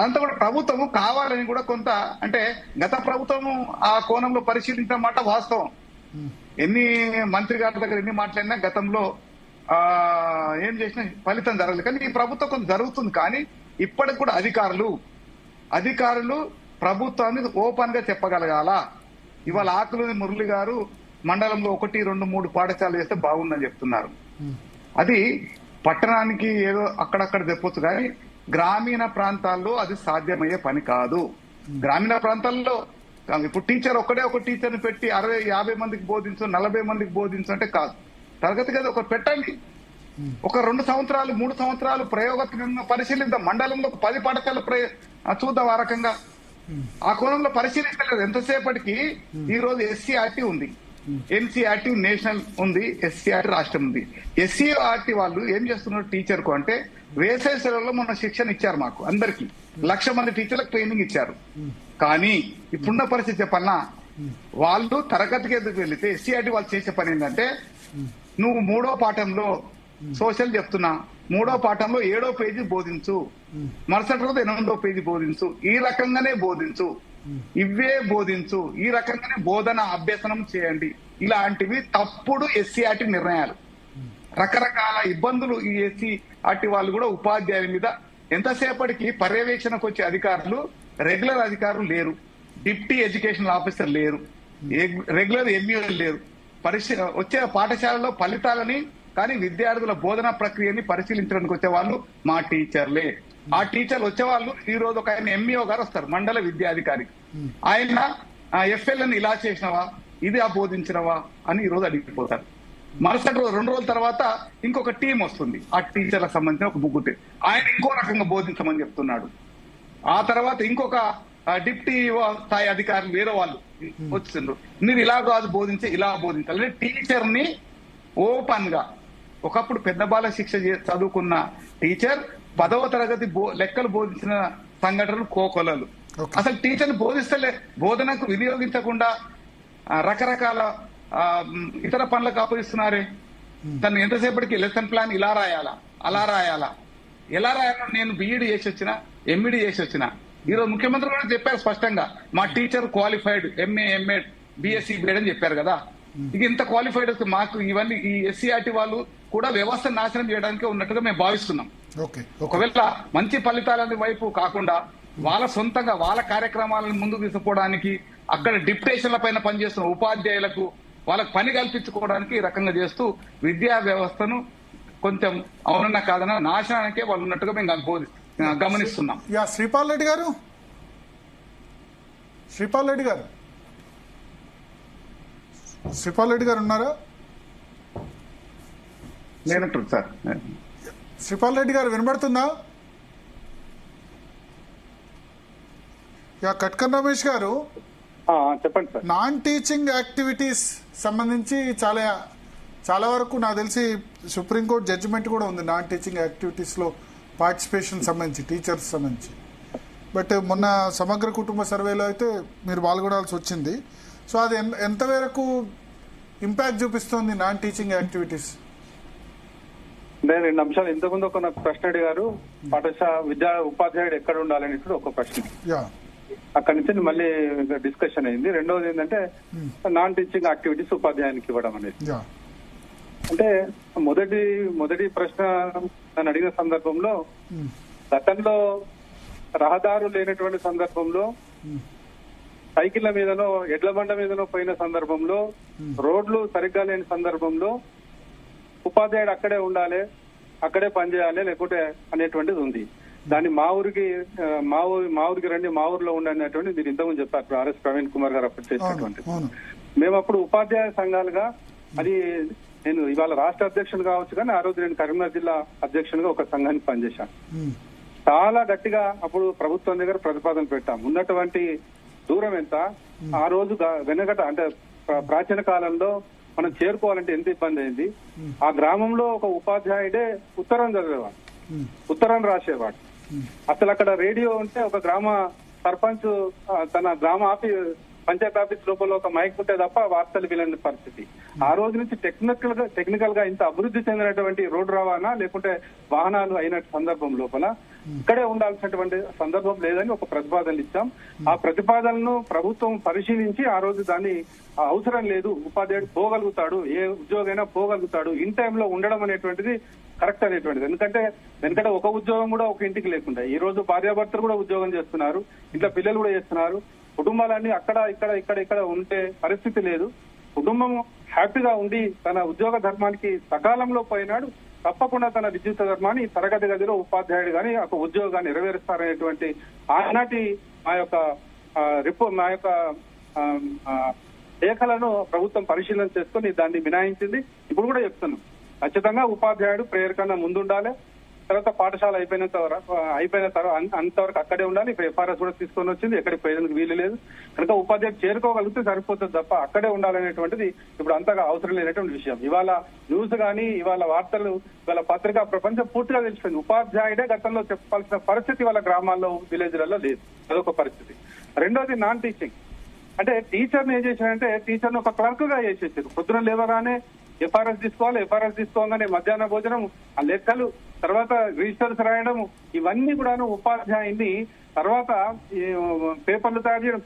అంతా కూడా ప్రభుత్వము కావాలని కూడా కొంత అంటే గత ప్రభుత్వము ఆ కోణంలో పరిశీలించిన మాట వాస్తవం. ఎన్ని మంత్రి గారి దగ్గర ఎన్ని మాట్లాడినా గతంలో ఏం చేసినా ఫలితం జరగలేదు. కానీ ఈ ప్రభుత్వం కొంత జరుగుతుంది. కానీ ఇప్పటికి కూడా అధికారులు ప్రభుత్వాన్ని ఓపెన్ గా చెప్పగలగాల. ఇవాళ ఆకులూరి మురళి గారు మండలంలో 1, 2, 3 పాఠశాలలు చేస్తే బాగుందని చెప్తున్నారు. అది పట్టణానికి ఏదో అక్కడక్కడ చెప్పొచ్చు, కానీ గ్రామీణ ప్రాంతాల్లో అది సాధ్యమయ్యే పని కాదు. గ్రామీణ ప్రాంతాల్లో ఇప్పుడు టీచర్ ఒక టీచర్ని పెట్టి 60-50 మందికి బోధించు, 40 మందికి బోధించు అంటే కాదు. తరగతి గది ఒకటి పెట్టండి, ఒక 2 సంవత్సరాలు 3 సంవత్సరాలు ప్రయోగాత్మకంగా పరిశీలిద్దాం. మండలంలో 10 పాఠశాలలు చూద్దాం. ఆ రకంగా ఆ కోణంలో పరిశీలించలేదు. ఎంతసేపటికి ఈ రోజు SCRT ఉంది, NCRT నేషనల్ ఉంది, SCRT రాష్ట్రం ఉంది. SCRT వాళ్ళు ఏం చేస్తున్నారు టీచర్ కు అంటే, వేసవి సెలవుల్లో మొన్న శిక్షణ ఇచ్చారు మాకు అందరికి, 1,00,000 మంది టీచర్లకు ట్రైనింగ్ ఇచ్చారు. కానీ ఇప్పుడున్న పరిస్థితి చెప్పన్నా, వాళ్ళు తరగతికి ఎదుగు వెళ్తే SCRT వాళ్ళు చేసే పని ఏంటంటే, నువ్వు 3వ పాఠంలో సోషల్ చెప్తున్నా, 3వ పాఠంలో 7వ పేజీ బోధించు, మరుసటి రోజు 8వ పేజీ బోధించు, ఈ రకంగానే బోధించు, ఇవే బోధించు, ఈ రకంగానే బోధన అభ్యసనం చేయండి. ఇలాంటివి తప్పుడు SCRT నిర్ణయాలు. రకరకాల ఇబ్బందులు ఈ SCRT వాళ్ళు కూడా ఉపాధ్యాయుల మీద. ఎంతసేపటికి పర్యవేక్షణకు వచ్చే అధికారులు రెగ్యులర్ అధికారులు లేరు, డిప్టీ ఎడ్యుకేషనల్ ఆఫీసర్ లేరు. రెగ్యులర్ ఎంఈఓ లేదు. వచ్చే పాఠశాలలో ఫలితాలని కానీ విద్యార్థుల బోధనా ప్రక్రియని పరిశీలించడానికి వచ్చే వాళ్ళు మా టీచర్లే. ఆ టీచర్లు వచ్చేవాళ్ళు ఈ రోజు ఒక ఆయన ఎంఈఓ గారు వస్తారు, మండల విద్యాధికారి. ఆయన ఎఫ్ఎల్ఎన్ ఇలా చేసినవా, ఇది బోధించినవా అని ఈ రోజు అడిగిపోతారు. మరుసటి రోజు 2 రోజుల తర్వాత ఇంకొక టీం వస్తుంది, ఆ టీచర్లకు సంబంధించిన ఒక ముగ్గురు, ఆయన ఇంకో రకంగా బోధించమని చెప్తున్నాడు. ఆ తర్వాత ఇంకొక డిప్టీ స్థాయి అధికారులు వేరే వాళ్ళు వచ్చిండ్రు, మీరు ఇలా కాదు బోధించే, ఇలా బోధించాలి. టీచర్ ని ఓపెన్ గా, ఒకప్పుడు పెద్ద బాల శిక్ష చదువుకున్న టీచర్ 10వ తరగతి లెక్కలు బోధించిన సంఘటనలు కోకొలలు. అసలు టీచర్ని బోధిస్తలే, బోధనకు వినియోగించకుండా రకరకాల ఇతర పనులకు అప్పగిస్తున్నారే. తను ఎంతసేపటికి లెసన్ ప్లాన్ ఇలా రాయాలా, అలా రాయాలా, ఎలా రాయాలో. నేను బీఈడి చేసి వచ్చిన, ఎంఈడి చేసి వచ్చిన. ఈరోజు ముఖ్యమంత్రి కూడా చెప్పారు స్పష్టంగా, మా teacher qualified, MA, MEd, BSc, BEd అని చెప్పారు కదా. ఇక ఇంత క్వాలిఫైడ్ మాకు ఇవన్నీ ఈ ఎస్సీఆర్టీ వాళ్ళు కూడా వ్యవస్థ నాశనం చేయడానికి ఉన్నట్టుగా మేము భావిస్తున్నాం. ఒకవేళ మంచి ఫలితాల వైపు కాకుండా వాళ్ళ సొంతంగా వాళ్ళ కార్యక్రమాలను ముందుకు తీసుకుపోవడానికి, అక్కడ డిప్యుటేషన్ల పైన పనిచేస్తున్న ఉపాధ్యాయులకు వాళ్ళకి పని కల్పించుకోవడానికి ఈ రకంగా చేస్తూ విద్యా వ్యవస్థను కొంచెం అవునన్నా కాదన్నా నాశనానికే వాళ్ళు ఉన్నట్టుగా మేము గమనిస్తున్నాం. శ్రీపాల్ రెడ్డి గారు, శ్రీపాల్ రెడ్డి గారు ఉన్నారా? లేనట్టు సార్. శ్రీపాల్ రెడ్డి గారు వినబడుతుందా? కట్కన్ రమేష్ గారు, చెప్పండి సార్. నాన్ టీచింగ్ యాక్టివిటీస్ సంబంధించి చాలా వరకు నాకు తెలిసి సుప్రీంకోర్టు జడ్జిమెంట్ కూడా ఉంది నాన్ టీచింగ్ యాక్టివిటీస్ లో పార్టిసిపేషన్ సంబంధించి, టీచర్స్ సంబంధించి. బట్ మొన్న సమగ్ర కుటుంబ సర్వేలో అయితే మీరు పాల్గొనాల్సి వచ్చింది. సో అది ఎంతవరకు ఇంపాక్ట్ చూపిస్తుంది నాన్ టీచింగ్ యాక్టివిటీస్? నేను 2 అంశాలు ఇంతకుముందు ఒక ప్రశ్న అడిగారు, ఉపాధ్యాయుడు ఎక్కడ ఉండాలని ఒక ప్రశ్న. అక్కడి నుంచి మళ్ళీ డిస్కషన్ అయింది. రెండవది ఏంటంటే నాన్ టీచింగ్ యాక్టివిటీస్ ఉపాధ్యాయునికి ఇవ్వడం అనేది. అంటే మొదటి ప్రశ్న నన్ను అడిగిన సందర్భంలో, గతంలో రహదారులు లేనటువంటి సందర్భంలో, సైకిళ్ల మీదనో ఎడ్ల బండ మీదనో పోయిన సందర్భంలో, రోడ్లు సరిగ్గా లేని సందర్భంలో ఉపాధ్యాయుడు అక్కడే ఉండాలి, అక్కడే పనిచేయాలి లేకుంటే అనేటువంటిది ఉంది. దాన్ని మా ఊరికి రండి, మా ఊరిలో ఉండండి అనేటువంటి మీరు ఇంతకుముందు చెప్పారు ఆర్ఎస్ ప్రవీణ్ కుమార్ గారు అప్పుడు చేసినటువంటి. మేము అప్పుడు ఉపాధ్యాయ సంఘాలుగా, అది నేను ఇవాళ రాష్ట్ర అధ్యక్షుడు కావచ్చు కానీ ఆ రోజు నేను కరీంనగర్ జిల్లా అధ్యక్షునిగా ఒక సంఘానికి పనిచేశాను. చాలా గట్టిగా అప్పుడు ప్రభుత్వం దగ్గర ప్రతిపాదన పెట్టాం. ఉన్నటువంటి దూరం ఎంత, ఆ రోజు వెనకట అంటే ప్రాచీన కాలంలో మనం చేరుకోవాలంటే ఎంత ఇబ్బంది అయింది. ఆ గ్రామంలో ఒక ఉపాధ్యాయుడే ఉత్తరం చదివేవాడు, ఉత్తరం రాసేవాడు. అసలు అక్కడ రేడియో ఉంటే ఒక గ్రామ సర్పంచ్ తన గ్రామ పంచాయత్ ఆఫీస్ లోపల ఒక మైక్ ఉంటే తప్ప వార్తలు వినని పరిస్థితి. ఆ రోజు నుంచి టెక్నికల్ గా ఇంత అభివృద్ధి చెందినటువంటి రోడ్డు రవాణా లేకుంటే వాహనాలు అయిన సందర్భం లోపల ఇక్కడే ఉండాల్సినటువంటి సందర్భం లేదని ఒక ప్రతిపాదనలు ఇచ్చాం. ఆ ప్రతిపాదనను ప్రభుత్వం పరిశీలించి ఆ రోజు దాన్ని అవసరం లేదు, ఉపాధ్యాయుడు పోగలుగుతాడు, ఏ ఉద్యోగైనా పోగలుగుతాడు, ఇన్ టైంలో ఉండడం అనేటువంటిది కరెక్ట్ అనేటువంటిది. ఎందుకంటే ఒక ఉద్యోగం కూడా ఒక ఇంటికి లేకుండా ఈ రోజు భార్యాభర్తలు కూడా ఉద్యోగం చేస్తున్నారు, ఇంట్లో పిల్లలు కూడా చేస్తున్నారు. కుటుంబాలన్నీ అక్కడ ఇక్కడ ఉండే పరిస్థితి లేదు. కుటుంబం హ్యాపీగా ఉండి తన ఉద్యోగ ధర్మానికి సకాలంలో పోయినాడు, తప్పకుండా తన విద్యుత్ ధర్మాన్ని తరగతి గదిలో ఉపాధ్యాయుడు గాని ఒక ఉద్యోగాన్ని నెరవేరుస్తారనేటువంటి ఆనాటి మా యొక్క లేఖలను ప్రభుత్వం పరిశీలన చేసుకుని దాన్ని మినాయించింది. ఇప్పుడు కూడా చెప్తున్నాం, ఖచ్చితంగా ఉపాధ్యాయుడు ప్రేయర్ కన్నా ముందుండాలి, తర్వాత పాఠశాల అయిపోయిన తర్వాత అంతవరకు అక్కడే ఉండాలి. ఇప్పుడు ఎఫ్ఆర్ఎస్ కూడా తీసుకొని వచ్చింది, ఎక్కడికి పోయేందుకు వీలు లేదు. కనుక ఉపాధ్యాయుడు చేరుకోగలిగితే సరిపోతుంది తప్ప అక్కడే ఉండాలనేటువంటిది ఇప్పుడు అంతగా అవసరం లేనటువంటి విషయం. ఇవాళ న్యూస్ కానీ, ఇవాళ వార్తలు, ఇవాళ పత్రికా ప్రపంచం పూర్తిగా తెలిసిపోయింది. ఉపాధ్యాయుడే గతంలో చెప్పాల్సిన పరిస్థితి వాళ్ళ గ్రామాల్లో, విలేజ్లలో లేదు. అదొక పరిస్థితి. రెండోది నాన్ టీచింగ్. అంటే టీచర్ని ఏం చేశారంటే టీచర్ని ఒక క్లర్క్ గా చేసేసారు. పొద్దున లేవగానే ఎఫ్ఆర్ఎస్ తీసుకోగానే మధ్యాహ్న భోజనం, ఆ లెక్కలు, తర్వాత రిజిస్టర్స్ రాయడం, ఇవన్నీ కూడాను ఉపాధ్యాయుని తర్వాత పేపర్లు తయారు చేయడం,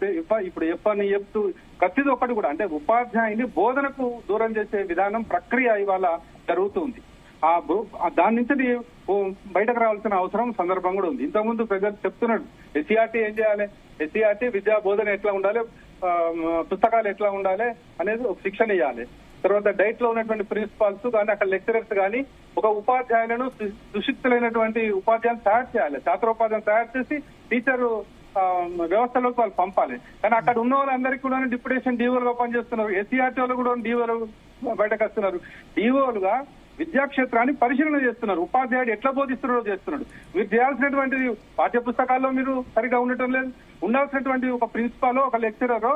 ఇప్పుడు ఎఫ్ని చెప్తూ ప్రతిది ఒక్కటి కూడా అంటే ఉపాధ్యాయుని బోధనకు దూరం చేసే విధానం ప్రక్రియ ఇవాళ జరుగుతుంది. దాని నుంచి బయటకు రావాల్సిన అవసరం సందర్భం కూడా ఉంది. ఇంతకుముందు ప్రజలు చెప్తున్నాడు ఎస్సీఆర్టీ ఏం చేయాలి, ఎస్సీఆర్టీ విద్యా బోధన ఎట్లా ఉండాలి, పుస్తకాలు ఎట్లా ఉండాలి అనేది ఒక శిక్షణ ఇవ్వాలి. తర్వాత డైట్ లో ఉన్నటువంటి ప్రిన్సిపాల్స్ కానీ అక్కడ లెక్చరర్స్ కానీ ఒక ఉపాధ్యాయులను సుశిక్తులైనటువంటి ఉపాధ్యాయులు తయారు చేయాలి. ఛాత్రోపాధ్యాయులు తయారు చేసి టీచర్ వ్యవస్థలోకి వాళ్ళు పంపాలి. కానీ అక్కడ ఉన్న వాళ్ళందరికీ కూడా డిప్యుటేషన్ డీఓలుగా పనిచేస్తున్నారు. ఎస్సీఆర్టీ వాళ్ళు కూడా డీఓలు బయటకు వస్తున్నారు. డీఓలుగా విద్యాక్షేత్రాన్ని పరిశీలన చేస్తున్నారు. ఉపాధ్యాయుడు ఎట్లా బోధిస్తున్నారో చేస్తున్నాడు. మీరు చేయాల్సినటువంటి పాఠ్య పుస్తకాల్లో మీరు సరిగా ఉండటం లేదు. ఉండాల్సినటువంటి ఒక ప్రిన్సిపాల్ ఒక లెక్చరర్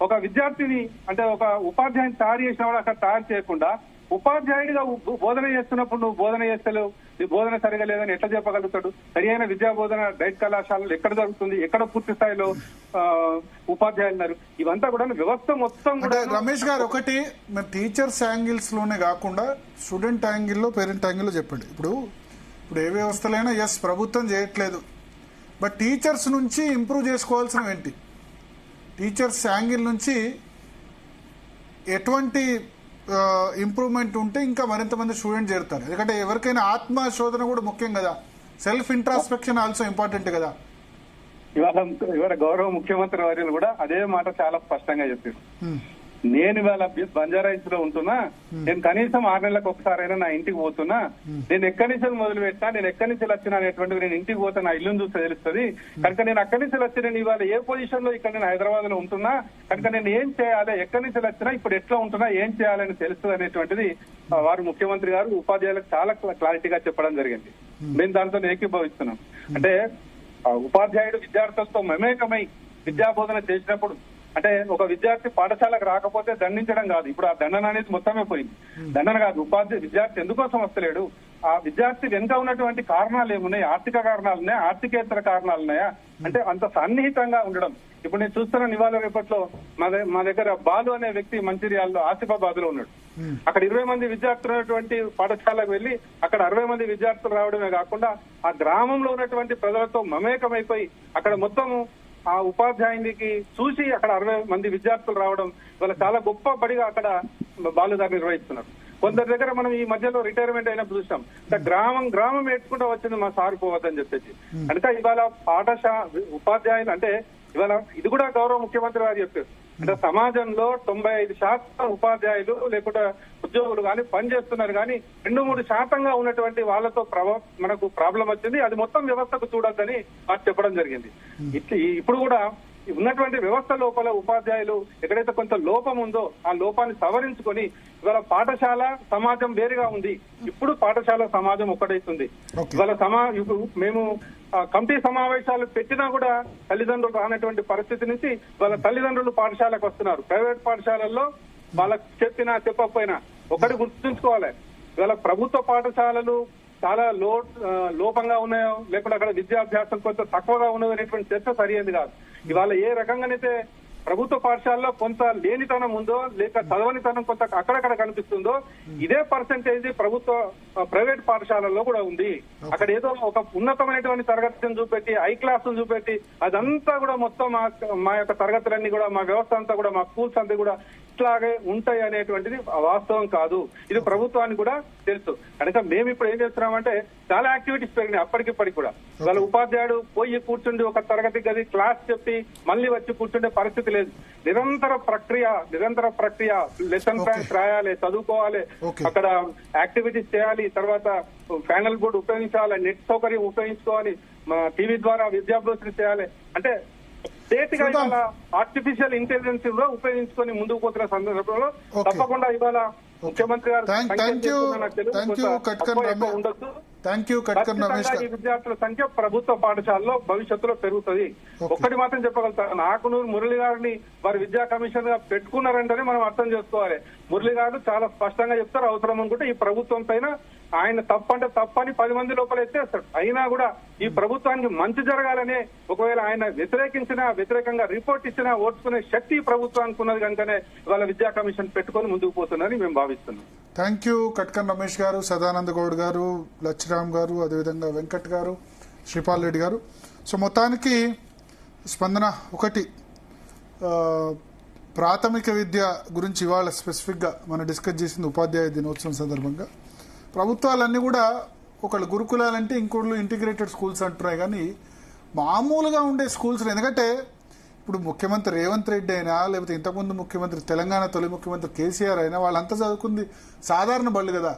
ఒక విద్యార్థిని అంటే ఒక ఉపాధ్యాయుని తయారు చేసిన వాడు అక్కడ తయారు చేయకుండా ఉపాధ్యాయుడిగా బోధన చేస్తున్నప్పుడు నువ్వు బోధన చేస్తలేవు, నీ బోధన సరిగా లేదని ఎట్లా చెప్పగలుగుతాడు? సరి అయిన విద్యా బోధన డైట్ కళాశాలలు ఎక్కడ జరుగుతుంది? ఎక్కడ పూర్తి స్థాయిలో ఉపాధ్యాయులు ఉన్నారు? ఇవంతా కూడా వ్యవస్థ మొత్తం కూడా. రమేష్ గారు, ఒకటి మన టీచర్స్ యాంగిల్స్ లోనే కాకుండా స్టూడెంట్ యాంగిల్లో పేరెంట్ యాంగిల్లో చెప్పండి. ఇప్పుడు ఏ వ్యవస్థలైనా ఎస్ ప్రభుత్వం చేయట్లేదు, బట్ టీచర్స్ నుంచి ఇంప్రూవ్ చేసుకోవాల్సినవి ఏంటి? టీచర్స్ యాంగిల్ నుంచి ఎటువంటి ఇంప్రూవ్మెంట్ ఉంటే ఇంకా మరింత మంది స్టూడెంట్ చేరుతారు? ఎందుకంటే ఎవరికైనా ఆత్మశోధన కూడా ముఖ్యం కదా, సెల్ఫ్ ఇంట్రాస్పెక్షన్ ఆల్సో ఇంపార్టెంట్ కదా. ఇవాళ గౌరవ ముఖ్యమంత్రి వర్యులు కూడా అదే మాట చాలా స్పష్టంగా చెప్పారు. నేను ఇవాళ బంజారాహిల్స్ లో ఉంటున్నా, నేను కనీసం 6 నెలలకు ఒకసారైనా నా ఇంటికి పోతున్నా, నేను ఎక్కడి నుంచి మొదలు పెట్టినా, నేను ఎక్కడి నుంచి వచ్చినా అనేటువంటిది నేను ఇంటికి పోతే నా ఇల్లుని చూస్తే తెలుస్తుంది. కనుక నేను అక్కడి నుంచి వచ్చి నేను ఇవాళ ఏ పొజిషన్ లో ఇక్కడ నేను హైదరాబాద్ లో ఉంటున్నా, కనుక నేను ఏం చేయాలి, ఎక్కడి నుంచి వచ్చినా ఇప్పుడు ఎట్లా ఉంటున్నా, ఏం చేయాలని తెలుస్తుంది అనేటువంటిది వారు ముఖ్యమంత్రి గారు ఉపాధ్యాయులకు చాలా క్లారిటీగా చెప్పడం జరిగింది. మేము దాంతో ఏకీభవిస్తున్నాం. అంటే ఉపాధ్యాయుడు విద్యార్థులతో మమేకమై విద్యాబోధన చేసినప్పుడు అంటే ఒక విద్యార్థి పాఠశాలకు రాకపోతే దండించడం కాదు, ఇప్పుడు ఆ దండన అనేది మొత్తమే పోయింది. దండన కాదు, విద్యార్థి ఎందుకోసం వస్తలేడు, ఆ విద్యార్థి వెనుక ఉన్నటువంటి కారణాలు ఏమున్నాయి? ఆర్థిక కారణాలు ఉన్నాయా, ఆర్థికేతర కారణాలు ఉన్నాయా? అంటే అంత సన్నిహితంగా ఉండడం. ఇప్పుడు నేను చూస్తున్న ఇవాళ రేపట్లో మా దగ్గర బాలు అనే వ్యక్తి మంచిర్యాలలో ఆసిఫాబాద్ లో ఉన్నాడు. అక్కడ 20 మంది విద్యార్థులు ఉన్నటువంటి పాఠశాలకు వెళ్లి అక్కడ 60 మంది విద్యార్థులు రావడమే కాకుండా ఆ గ్రామంలో ఉన్నటువంటి ప్రజలతో మమేకమైపోయి అక్కడ మొత్తము ఆ ఉపాధ్యాయునికి చూసి అక్కడ 60 మంది విద్యార్థులు రావడం ఇవాళ చాలా గొప్ప బడిగా అక్కడ బాలు దగ్గర నిర్వహిస్తున్నారు. కొందరి దగ్గర మనం ఈ మధ్యలో రిటైర్మెంట్ అయినప్పుడు చూసాం, గ్రామం ఏడ్చుకుంటూ వచ్చింది మా సార్ పోవద్దని చెప్పేసి. అంటే ఇవాళ ఉపాధ్యాయులు అంటే ఇవాళ ఇది కూడా గౌరవ ముఖ్యమంత్రి గారు చెప్పారు. అంటే సమాజంలో 95% ఉపాధ్యాయులు లేకుంటే ఉద్యోగులు కానీ పనిచేస్తున్నారు, కానీ 2-3% ఉన్నటువంటి వాళ్ళతో మనకు ప్రాబ్లం వచ్చింది. అది మొత్తం వ్యవస్థకు చూడొద్దని మాకు చెప్పడం జరిగింది. ఇప్పుడు కూడా ఉన్నటువంటి వ్యవస్థ లోపల ఉపాధ్యాయులు ఎక్కడైతే కొంత లోపం ఉందో ఆ లోపాన్ని సవరించుకొని ఇవాళ పాఠశాల సమాజం వేరుగా ఉంది, ఇప్పుడు పాఠశాల సమాజం ఒక్కటైతుంది. ఇవాళ మేము కమిటీ సమావేశాలు పెట్టినా కూడా తల్లిదండ్రులు రానటువంటి పరిస్థితి నుంచి వాళ్ళ తల్లిదండ్రులు పాఠశాలకు వస్తున్నారు. ప్రైవేట్ పాఠశాలల్లో వాళ్ళకి చెప్పకపోయినా ఒకటి గుర్తుంచుకోవాలి, ఇవాళ ప్రభుత్వ పాఠశాలలు చాలా లోపంగా ఉన్నాయో లేకుంటే అక్కడ విద్యాభ్యాసం కొంత తక్కువగా ఉన్నది అనేటువంటి చర్చ సరైనది కాదు. ఇవాళ ఏ రకంగానైతే ప్రభుత్వ పాఠశాలలో కొంత లేనితనం ఉందో లేక చదవనితనం కొంత అక్కడక్కడ కనిపిస్తుందో ఇదే పర్సెంటేజ్ ప్రైవేట్ పాఠశాలల్లో కూడా ఉంది. అక్కడ ఏదో ఒక ఉన్నతమైనటువంటి తరగతిని చూపెట్టి ఐ క్లాసులు చూపెట్టి అదంతా కూడా మొత్తం మా యొక్క తరగతులన్నీ కూడా మా వ్యవస్థ అంతా కూడా మా స్కూల్స్ అంతా కూడా ఇట్లాగే ఉంటాయి అనేటువంటిది వాస్తవం కాదు. ఇది ప్రభుత్వానికి కూడా తెలుసు. కనుక మేము ఇప్పుడు ఏం చేస్తున్నామంటే చాలా యాక్టివిటీస్ పెరిగినాయి అప్పటికిప్పటికి కూడా. వాళ్ళ ఉపాధ్యాయుడు పోయి కూర్చుండి ఒక తరగతి గది క్లాస్ చెప్పి మళ్ళీ వచ్చి కూర్చుండే పరిస్థితి లేదు. నిరంతర ప్రక్రియ లెసన్ ప్లాన్స్ రాయాలి, చదువుకోవాలి, అక్కడ యాక్టివిటీస్ చేయాలి, తర్వాత ప్యానల్ బోర్డు ఉపయోగించాలి, నెట్ సౌకర్యం ఉపయోగించుకోవాలి, టీవీ ద్వారా విద్యాభ్యాసం చేయాలి. అంటే స్టేట్గా ఇవాళ ఆర్టిఫిషియల్ ఇంటెలిజెన్స్ కూడా ఉపయోగించుకొని ముందుకు పోతున్న సందర్భంలో తప్పకుండా ఇవాళ ముఖ్యమంత్రి గారు ఈ విద్యార్థుల సంఖ్య ప్రభుత్వ పాఠశాలలో భవిష్యత్తులో పెరుగుతుంది. ఒక్కటి మాత్రం చెప్పగలుగుతారు, నాకునూరు మురళి గారిని వారి విద్యా కమిషన్ గా పెట్టుకున్నారంటేనే మనం అర్థం చేసుకోవాలి. మురళి గారు చాలా స్పష్టంగా చెప్తారు, అవసరం అనుకుంటే ఈ ప్రభుత్వం పైన ఆయన తప్పంటే తప్పని 10 మంది లోపల ఎత్తేస్తాడు. అయినా కూడా ఈ ప్రభుత్వానికి మంచి జరగాలనే ఒకవేళ ఆయన వ్యతిరేకంగా రిపోర్ట్ ఇచ్చినా ఓర్చుకునే శక్తి ఈ ప్రభుత్వానికి ఉన్నది కనుకనే ఇవాళ విద్యా కమిషన్ పెట్టుకుని ముందుకు పోతున్నారని మేము భావిస్తున్నాం. థ్యాంక్ యూ కట్కన్ రమేష్ గారు, సదానంద గౌడ్ గారు, లచ్చిరామ్ గారు, అదేవిధంగా వెంకట్ గారు, శ్రీపాల్ రెడ్డి గారు. సో మొత్తానికి స్పందన ఒకటి, ప్రాథమిక విద్య గురించి ఇవాళ స్పెసిఫిక్గా మనం డిస్కస్ చేసింది ఉపాధ్యాయ దినోత్సవం సందర్భంగా. ప్రభుత్వాలన్నీ కూడా ఒకళ్ళు గురుకులాలంటే ఇంకోళ్ళు ఇంటిగ్రేటెడ్ స్కూల్స్ అంటున్నాయి, కానీ మామూలుగా ఉండే స్కూల్స్ ఎందుకంటే ఇప్పుడు ముఖ్యమంత్రి రేవంత్ రెడ్డి అయినా లేకపోతే ఇంతకుముందు ముఖ్యమంత్రి తెలంగాణ తొలి ముఖ్యమంత్రి కేసీఆర్ అయినా వాళ్ళంతా చదువుకుంది సాధారణ బళ్ళు కదా.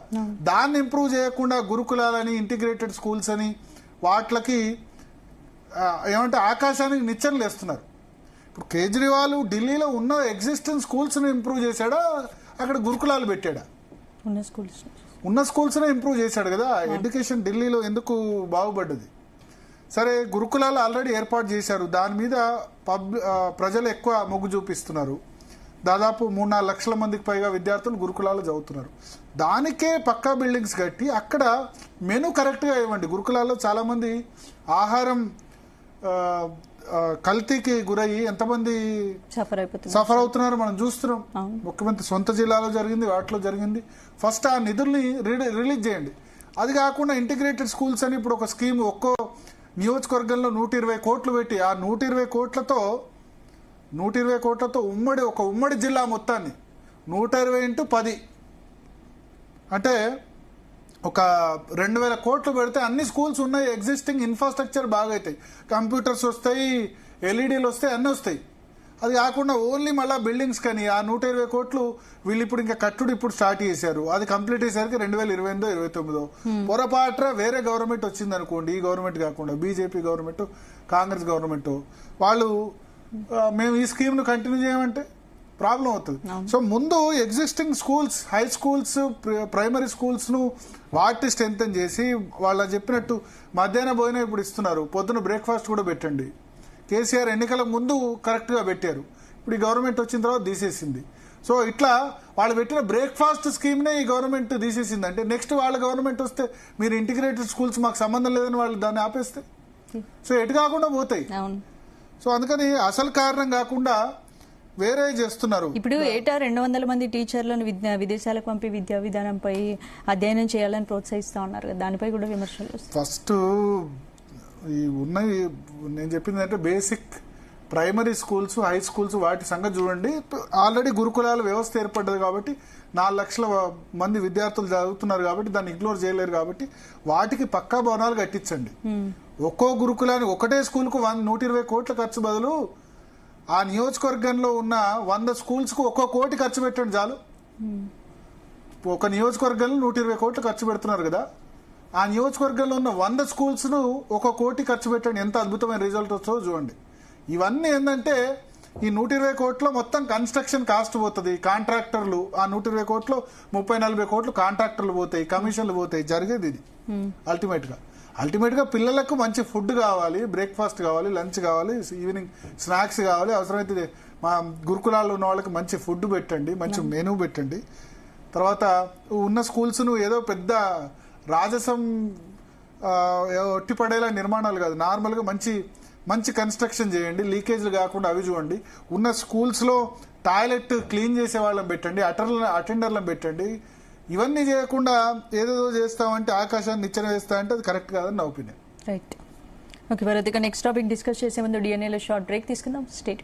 దాన్ని ఇంప్రూవ్ చేయకుండా గురుకులాలని ఇంటిగ్రేటెడ్ స్కూల్స్ అని వాటికి ఏమంటే ఆకాశానికి నిచ్చెనలు వేస్తున్నారు. ఇప్పుడు కేజ్రీవాల్ ఢిల్లీలో ఉన్న ఎగ్జిస్టింగ్ స్కూల్స్ని ఇంప్రూవ్ చేశాడా, అక్కడ గురుకులాలు పెట్టాడా? ఉన్న స్కూల్స్నే ఇంప్రూవ్ చేశాడు కదా. ఎడ్యుకేషన్ ఢిల్లీలో ఎందుకు బాగుపడ్డది? సరే, గురుకులాలు ఆల్రెడీ ఏర్పాటు చేశారు, దాని మీద ప్రజలు ఎక్కువ మొగ్గు చూపిస్తున్నారు. దాదాపు 3-4 లక్షల మందికి పైగా విద్యార్థులు గురుకులాలు చదువుతున్నారు. దానికే పక్కా బిల్డింగ్స్ కట్టి అక్కడ మెను కరెక్ట్గా ఇవ్వండి. గురుకులాల్లో చాలామంది ఆహారం కల్తీకి గురయ్యి ఎంతమంది సఫర్ అవుతున్నారు మనం చూస్తున్నాం. ముఖ్యమంత్రి సొంత జిల్లాలో జరిగింది, వాటిలో జరిగింది. ఫస్ట్ ఆ నిధుల్ని రిలీజ్ చేయండి. అది కాకుండా ఇంటిగ్రేటెడ్ స్కూల్స్ అని ఇప్పుడు ఒక స్కీమ్, ఒక్కో నియోజకవర్గంలో 120 కోట్లు పెట్టి ఆ 120 కోట్లతో ఉమ్మడి జిల్లా మొత్తాన్ని 120x10 అంటే ఒక 2000 కోట్లు పెడితే అన్ని స్కూల్స్ ఉన్నాయి, ఎగ్జిస్టింగ్ ఇన్ఫ్రాస్ట్రక్చర్ బాగా అవుతాయి, కంప్యూటర్స్ వస్తాయి, ఎల్ఈడీలు వస్తాయి, అన్నీ వస్తాయి. అది కాకుండా ఓన్లీ మళ్ళీ బిల్డింగ్స్ కానీ ఆ 120 కోట్లు వీళ్ళు ఇప్పుడు ఇంకా కట్టుడు ఇప్పుడు స్టార్ట్ చేశారు. అది కంప్లీట్ అయ్యేసరికి 2028-29 పొరపాటున వేరే గవర్నమెంట్ వచ్చింది అనుకోండి, ఈ గవర్నమెంట్ కాకుండా బీజేపీ గవర్నమెంట్, కాంగ్రెస్ గవర్నమెంట్, వాళ్ళు మేము ఈ స్కీమ్ ను కంటిన్యూ చేయమంటే ప్రాబ్లం అవుతుంది. సో ముందు existing schools, high schools, primary schools ను వాటి స్ట్రెంథెన్ చేసి వాళ్ళ చెప్పినట్టు మధ్యాహ్న భోజనం ఇప్పుడు ఇస్తున్నారు, పొద్దున బ్రేక్ఫాస్ట్ కూడా పెట్టండి. కేసీఆర్ ఎన్నికల ముందు కరెక్ట్ గా పెట్టారు, ఇప్పుడు ఈ గవర్నమెంట్ వచ్చిన తర్వాత తీసేసింది. సో ఇట్లా వాళ్ళు పెట్టిన బ్రేక్ఫాస్ట్ స్కీమ్ నే ఈ గవర్నమెంట్ తీసేసింది. అంటే నెక్స్ట్ వాళ్ళ గవర్నమెంట్ వస్తే మీరు ఇంటిగ్రేటెడ్ స్కూల్స్ మాకు సంబంధం లేదని వాళ్ళు దాన్ని ఆపేస్తే సో ఎటు కాకుండా పోతాయి. సో అందుకని అసలు కారణం కాకుండా వేరే చేస్తున్నారు. ఇప్పుడు ఏటా 200 మంది టీచర్లను విదేశాలకు పంపి విద్యా విధానంపై అధ్యయనం చేయాలని ప్రోత్సహిస్తా ఉన్నారు కదా, దానిపై కూడా విమర్శలు. ఫస్ట్ ఈ ఉన్నవి నేను చెప్పింది అంటే basic primary schools, high schools వాటి సంగతి చూడండి. ఆల్రెడీ గురుకులాల వ్యవస్థ ఏర్పడ్డది కాబట్టి 4 లక్షల మంది విద్యార్థులు చదువుతున్నారు కాబట్టి దాన్ని ఇగ్నోర్ చేయలేరు కాబట్టి వాటికి పక్కా భవనాలు కట్టించండి. ఒక్కో గురుకులానికి ఒకటే స్కూల్కు 120 కోట్ల ఖర్చు బదులు ఆ నియోజకవర్గంలో ఉన్న 100 స్కూల్స్ కు 1 కోటి ఖర్చు పెట్టండి చాలు. ఒక నియోజకవర్గంలో 120 కోట్లు ఖర్చు పెడుతున్నారు కదా, ఆ నియోజకవర్గంలో ఉన్న 100 స్కూల్స్ ను 1 కోటి ఖర్చు పెట్టండి, ఎంత అద్భుతమైన రిజల్ట్ వస్తుందో చూడండి. ఇవన్నీ ఏంటంటే ఈ 120 కోట్ల మొత్తం కన్స్ట్రక్షన్ కాస్ట్ పోతుంది, కాంట్రాక్టర్లు ఆ 120 కోట్లు 30-40 కోట్లు కాంట్రాక్టర్లు పోతాయి, కమిషన్లు పోతాయి. జరిగేది ఇది. అల్టిమేట్ గా పిల్లలకు మంచి ఫుడ్ కావాలి, బ్రేక్ఫాస్ట్ కావాలి, లంచ్ కావాలి, ఈవినింగ్ స్నాక్స్ కావాలి. అవసరమైతే మా గురుకులాల్లో ఉన్న వాళ్ళకి మంచి ఫుడ్ పెట్టండి, మంచి మెనూ పెట్టండి. తర్వాత ఉన్న స్కూల్స్ ను ఏదో పెద్ద రాజసం ఒట్టిపడేలా నిర్మాణాలు కాదు, నార్మల్ గా మంచి కన్స్ట్రక్షన్ చేయండి, లీకేజ్లు కాకుండా అవి చూడండి. ఉన్న స్కూల్స్ లో టాయిలెట్ క్లీన్ చేసే వాళ్ళని పెట్టండి, అటెండర్లను పెట్టండి. ఇవన్నీ చేయకుండా ఏదేదో చేస్తామంటే ఆకాశాన్ని నిచ్చెన వేస్తామంటే అది కరెక్ట్ కాదని నా opinion. Right. Okay, next topic discuss చేసే ముందు డిఎన్ఏలో షార్ట్ బ్రేక్ తీసుకుందాం. స్టేట్